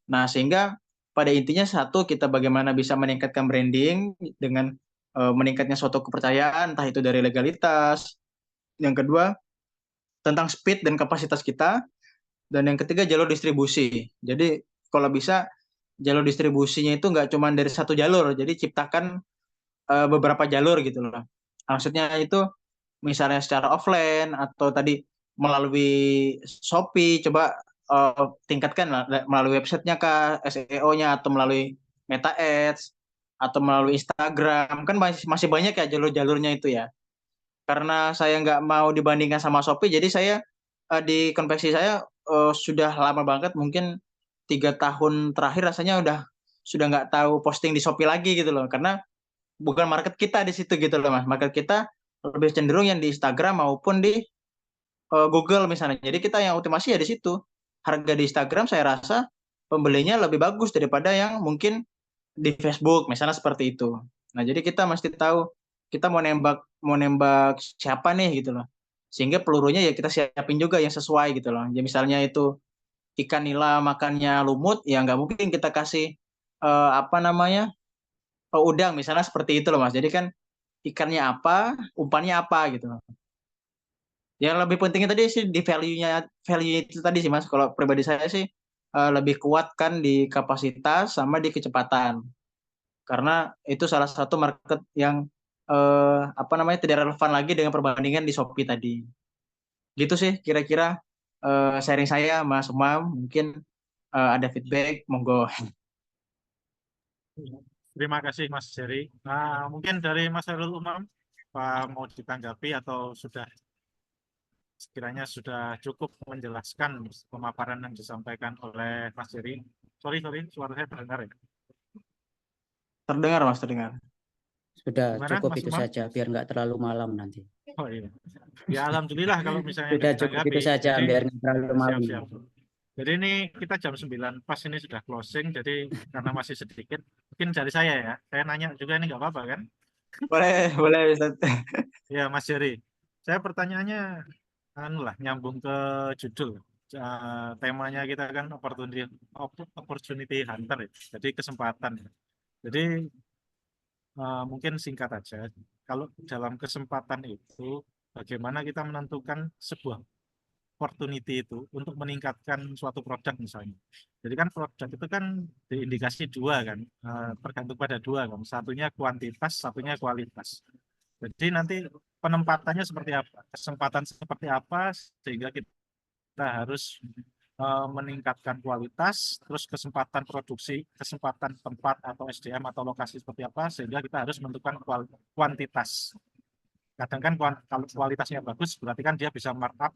Nah, sehingga pada intinya satu, kita bagaimana bisa meningkatkan branding dengan meningkatnya suatu kepercayaan, entah itu dari legalitas. Yang kedua, tentang speed dan kapasitas kita. Dan yang ketiga, jalur distribusi. Jadi kalau bisa jalur distribusinya itu nggak cuma dari satu jalur, jadi ciptakan beberapa jalur gitu loh. Maksudnya itu misalnya secara offline atau tadi melalui Shopee, coba tingkatkan melalui websitenya kah, SEO-nya, atau melalui Meta Ads, atau melalui Instagram. Kan masih banyak ya jalur-jalurnya itu ya. Karena saya nggak mau dibandingkan sama Shopee, jadi saya di konveksi saya sudah lama banget, mungkin 3 tahun terakhir rasanya sudah nggak tahu posting di Shopee lagi gitu loh. Karena bukan market kita di situ gitu loh, Mas. Market kita lebih cenderung yang di Instagram maupun di Google misalnya. Jadi kita yang optimasi ya di situ. Harga di Instagram saya rasa pembelinya lebih bagus daripada yang mungkin di Facebook misalnya seperti itu. Nah, jadi kita mesti tahu kita mau nembak siapa nih gitu loh. Sehingga pelurunya ya kita siapin juga yang sesuai gitu loh. Ya misalnya itu ikan nila makannya lumut, ya nggak mungkin kita kasih udang misalnya seperti itu loh, Mas. Jadi kan ikannya apa, umpannya apa gitu loh. Yang lebih pentingnya tadi sih di value itu tadi sih, Mas. Kalau pribadi saya sih lebih kuat kan di kapasitas sama di kecepatan. Karena itu salah satu market yang tidak relevan lagi dengan perbandingan di Shopee tadi. Gitu sih kira-kira sharing saya, Mas Umam. Mungkin ada feedback, monggo. Terima kasih Mas Jerry. Nah, mungkin dari Mas Hairul Umam, Pak mau ditanggapi atau sekiranya sudah cukup menjelaskan pemaparan yang disampaikan oleh Mas Jerry. Sorry, suara saya terdengar ya? Terdengar, Mas, terdengar. Sudah Gimana, cukup Mas itu Umam? saja biar nggak terlalu malam nanti. Oh iya. Ya alhamdulillah kalau misalnya Sudah itu cukup itu ditanggapi. saja Jadi biar nggak terlalu malam. siap-siap. Jadi ini kita jam 9 pas ini sudah closing. Jadi karena masih sedikit, mungkin dari saya ya. Saya nanya juga ini nggak apa-apa kan? Boleh, boleh Ustaz. Ya Mas Jerry. Saya pertanyaannya anu lah nyambung ke judul. Temanya kita kan opportunity hunter ya. Jadi kesempatan. Jadi mungkin singkat aja. Kalau dalam kesempatan itu, bagaimana kita menentukan sebuah opportunity itu untuk meningkatkan suatu produk misalnya. Jadi kan produk itu kan diindikasi dua kan, tergantung pada dua kan. Satunya kuantitas, satunya kualitas. Jadi nanti penempatannya seperti apa, kesempatan seperti apa, sehingga kita harus meningkatkan kualitas, terus kesempatan produksi, kesempatan tempat atau SDM atau lokasi seperti apa, sehingga kita harus menentukan kuantitas. Kadang kan kalau kualitasnya bagus, berarti kan dia bisa markup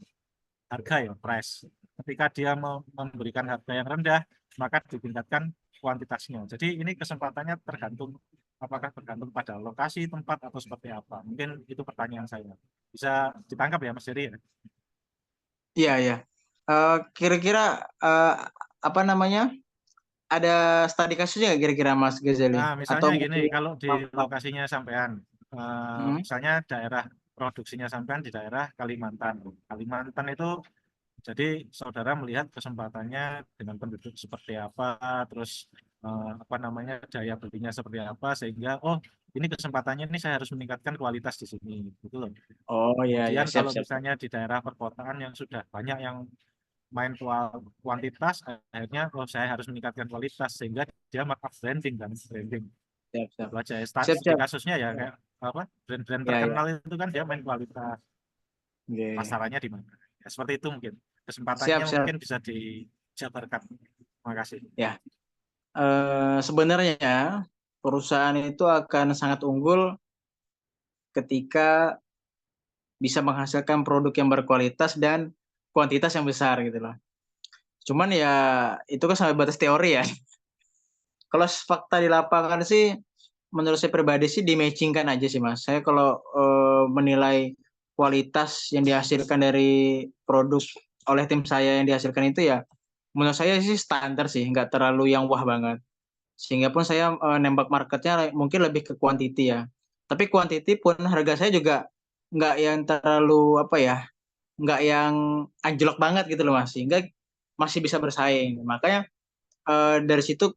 harga ya, price. Ketika dia memberikan harga yang rendah, maka ditingkatkan kuantitasnya. Jadi ini kesempatannya tergantung, apakah tergantung pada lokasi, tempat, atau seperti apa. Mungkin itu pertanyaan saya. Bisa ditangkap ya Mas Jerry ya? Iya, iya. Kira-kira apa namanya? Ada studi kasusnya nggak kira-kira Mas Ghazali? Nah, Atau misalnya gini, mungkin kalau di lokasinya sampean, misalnya daerah produksinya sampean di daerah Kalimantan. Kalimantan itu, jadi saudara melihat kesempatannya dengan penduduk seperti apa, terus apa namanya daya belinya seperti apa, sehingga oh ini kesempatannya ini saya harus meningkatkan kualitas di sini, gitu loh. Oh iya, ya, Kemudian siap, kalau siap. misalnya di daerah perkotaan yang sudah banyak yang main kuantitas, akhirnya oh saya harus meningkatkan kualitas sehingga dia markup branding kan, branding. Siap, siap. Itu aja ya. Siap, Di siap. kasusnya ya kayak apa brand-brand Ya, ya. terkenal itu kan dia main kualitas, Oke. pasarannya di mana. Ya, seperti itu mungkin kesempatannya Siap, siap. mungkin bisa dijabarkan. Terima kasih. Ya. Sebenarnya perusahaan itu akan sangat unggul ketika bisa menghasilkan produk yang berkualitas dan kuantitas yang besar gitu loh. Cuman ya itu kan sampai batas teori ya. Kalau fakta di lapangan sih menurut saya pribadi sih di-matchingkan aja sih Mas. Saya kalau menilai kualitas yang dihasilkan dari produk oleh tim saya yang dihasilkan itu ya menurut saya sih standar sih, nggak terlalu yang wah banget. Sehingga pun saya nembak marketnya mungkin lebih ke quantity ya. Tapi quantity pun harga saya juga nggak yang terlalu apa ya, nggak yang anjlok banget gitu loh Mas. Sehingga masih bisa bersaing. Makanya dari situ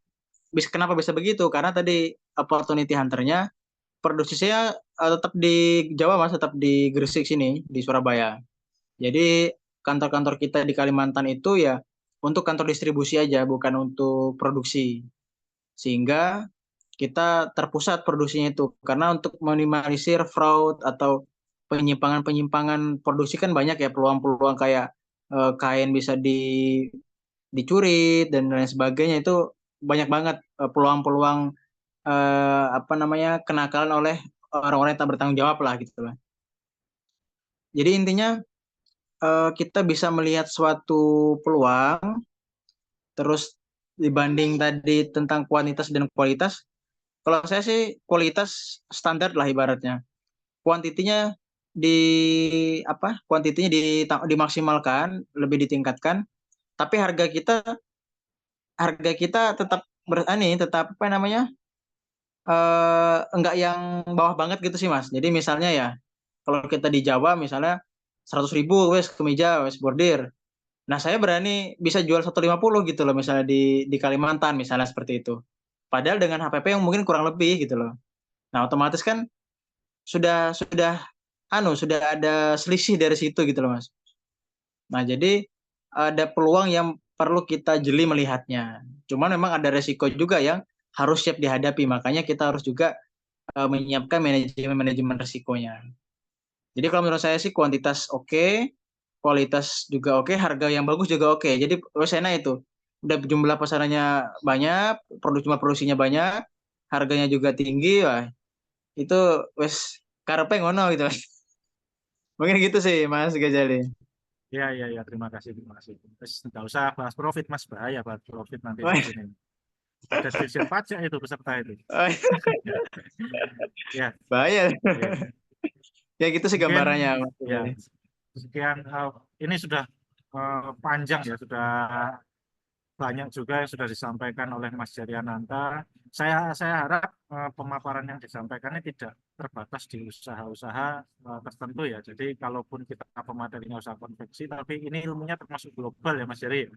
kenapa bisa begitu? Karena tadi opportunity hunter-nya produksi saya tetap di Jawa Mas, tetap di Gresik sini, di Surabaya. Jadi kantor-kantor kita di Kalimantan itu ya untuk kantor distribusi aja, bukan untuk produksi. Sehingga kita terpusat produksinya itu. Karena untuk minimalisir fraud atau penyimpangan-penyimpangan produksi kan banyak ya peluang-peluang kayak kain bisa dicuri dan lain sebagainya itu banyak banget peluang-peluang apa namanya kenakalan oleh orang-orang yang tak bertanggung jawab lah gitu lah. Jadi intinya kita bisa melihat suatu peluang, terus dibanding tadi tentang kuantitas dan kualitas. Kalau saya sih kualitas standar lah ibaratnya. Kuantitinya kuantitinya dimaksimalkan, lebih ditingkatkan, tapi harga kita tetap tetap apa namanya? Enggak yang bawah banget gitu sih Mas. Jadi misalnya ya, kalau kita di Jawa misalnya 100.000 wes kemeja wes bordir. Nah saya berani bisa jual 150 gitu loh misalnya di Kalimantan misalnya seperti itu. Padahal dengan HPP yang mungkin kurang lebih gitu loh. Nah otomatis kan sudah ada selisih dari situ gitu loh Mas. Nah jadi ada peluang yang perlu kita jeli melihatnya. Cuman memang ada resiko juga yang harus siap dihadapi. Makanya kita harus juga menyiapkan manajemen risikonya. Jadi kalau menurut saya sih kuantitas oke, kualitas juga oke, harga yang bagus juga oke. Jadi wes enak itu. Udah jumlah pasarannya banyak, jumlah produksinya banyak, harganya juga tinggi, wah itu wes karepe ngono gitu. Mungkin gitu sih Mas Ghazali. Ya, terima kasih, terima kasih. Terus nggak usah bahas profit Mas, bahaya bahas profit nanti di sini. Ada dirjen pajak itu peserta itu. Oh, Ya, bahaya. ya. Ya gitu sih Mungkin, gambarannya, Mas. ya, sekian. Ini sudah panjang ya, sudah banyak juga yang sudah disampaikan oleh Mas Jariananta. Saya harap pemaparan yang disampaikan ini tidak terbatas di usaha-usaha tertentu ya. Jadi kalaupun kita pematerinya usaha konveksi, tapi ini ilmunya termasuk global ya Mas Jari.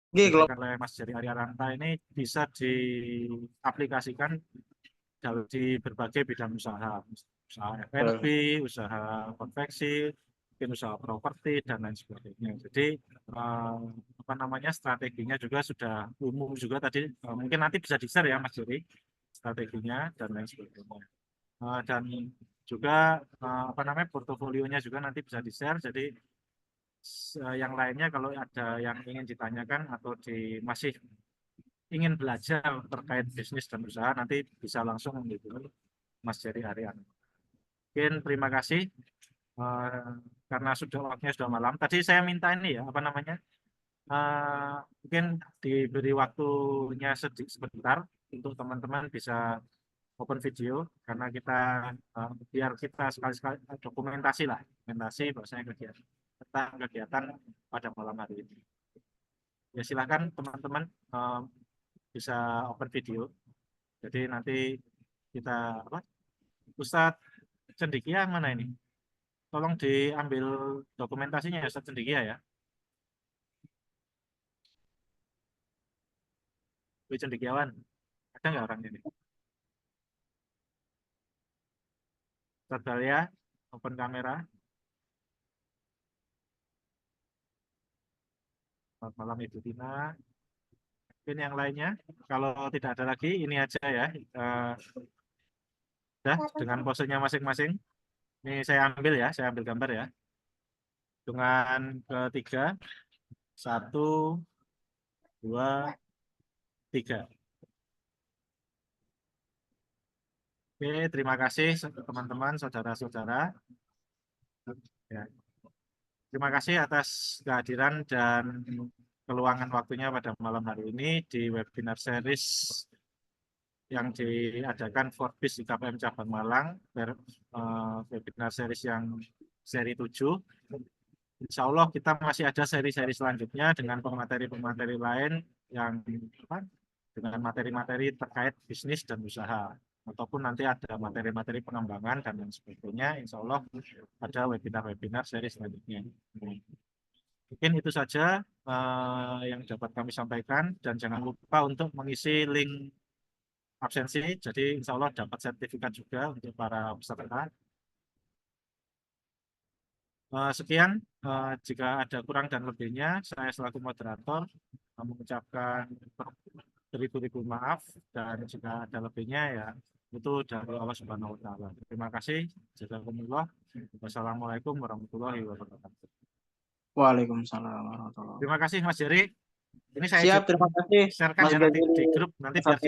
Disampaikan oleh Mas Jari Ariaranta ini bisa diaplikasikan di berbagai bidang usaha. Usaha F&B, usaha konveksi, mungkin usaha properti dan lain sebagainya. Jadi apa namanya, strateginya juga sudah umum juga tadi, mungkin nanti bisa di-share ya Mas Juri strateginya dan lain sebagainya. Dan juga apa namanya, portofolionya juga nanti bisa di-share. Jadi yang lainnya kalau ada yang ingin ditanyakan atau masih ingin belajar terkait bisnis dan usaha, nanti bisa langsung menghubungi Mas Jari Arian. Mungkin terima kasih karena waktunya sudah malam. Tadi saya minta ini ya, apa namanya, mungkin diberi waktunya sebentar untuk teman-teman bisa open video, karena kita biar kita sekali-sekali dokumentasi bahwasanya kegiatan pada malam hari ini. Ya silakan teman-teman bisa open video. Jadi nanti kita Ustadz Cendikia mana ini? Tolong diambil dokumentasinya ya Ustadz Cendikia ya. Bu Cendikiawan, ada nggak orangnya ini? Ustadz Balia, open kamera. Selamat malam Ibu Tina. Mungkin yang lainnya, kalau tidak ada lagi, ini aja ya. Sudah dengan posenya masing-masing. Ini saya ambil ya, saya ambil gambar ya. Dengan ketiga, 1, 2, 3. Oke, terima kasih teman-teman, saudara-saudara. Ya. Terima kasih atas kehadiran dan keluangan waktunya pada malam hari ini di webinar series yang diadakan Forbis IKPM Cabang Malang, webinar series yang seri 7. Insya Allah kita masih ada seri-seri selanjutnya dengan pemateri-pemateri lain yang dengan materi-materi terkait bisnis dan usaha, ataupun nanti ada materi-materi pengembangan dan lain sebagainya. Insya Allah ada webinar-webinar seri selanjutnya. Mungkin itu saja yang dapat kami sampaikan, dan jangan lupa untuk mengisi link absensi, jadi insya Allah dapat sertifikat juga untuk para peserta. Sekian, jika ada kurang dan lebihnya, saya selaku moderator mengucapkan beribu-ribu maaf, dan jika ada lebihnya ya itu dari Allah Subhanahu wa Ta'ala. Terima kasih. Jazakumullah. Wassalamualaikum warahmatullahi wabarakatuh. Waalaikumsalam warahmatullahi wabarakatuh. Terima kasih Mas Jerry. Ini saya Siap, terima kasih share-kan Mas ya nanti Gajuri. di grup, nanti biar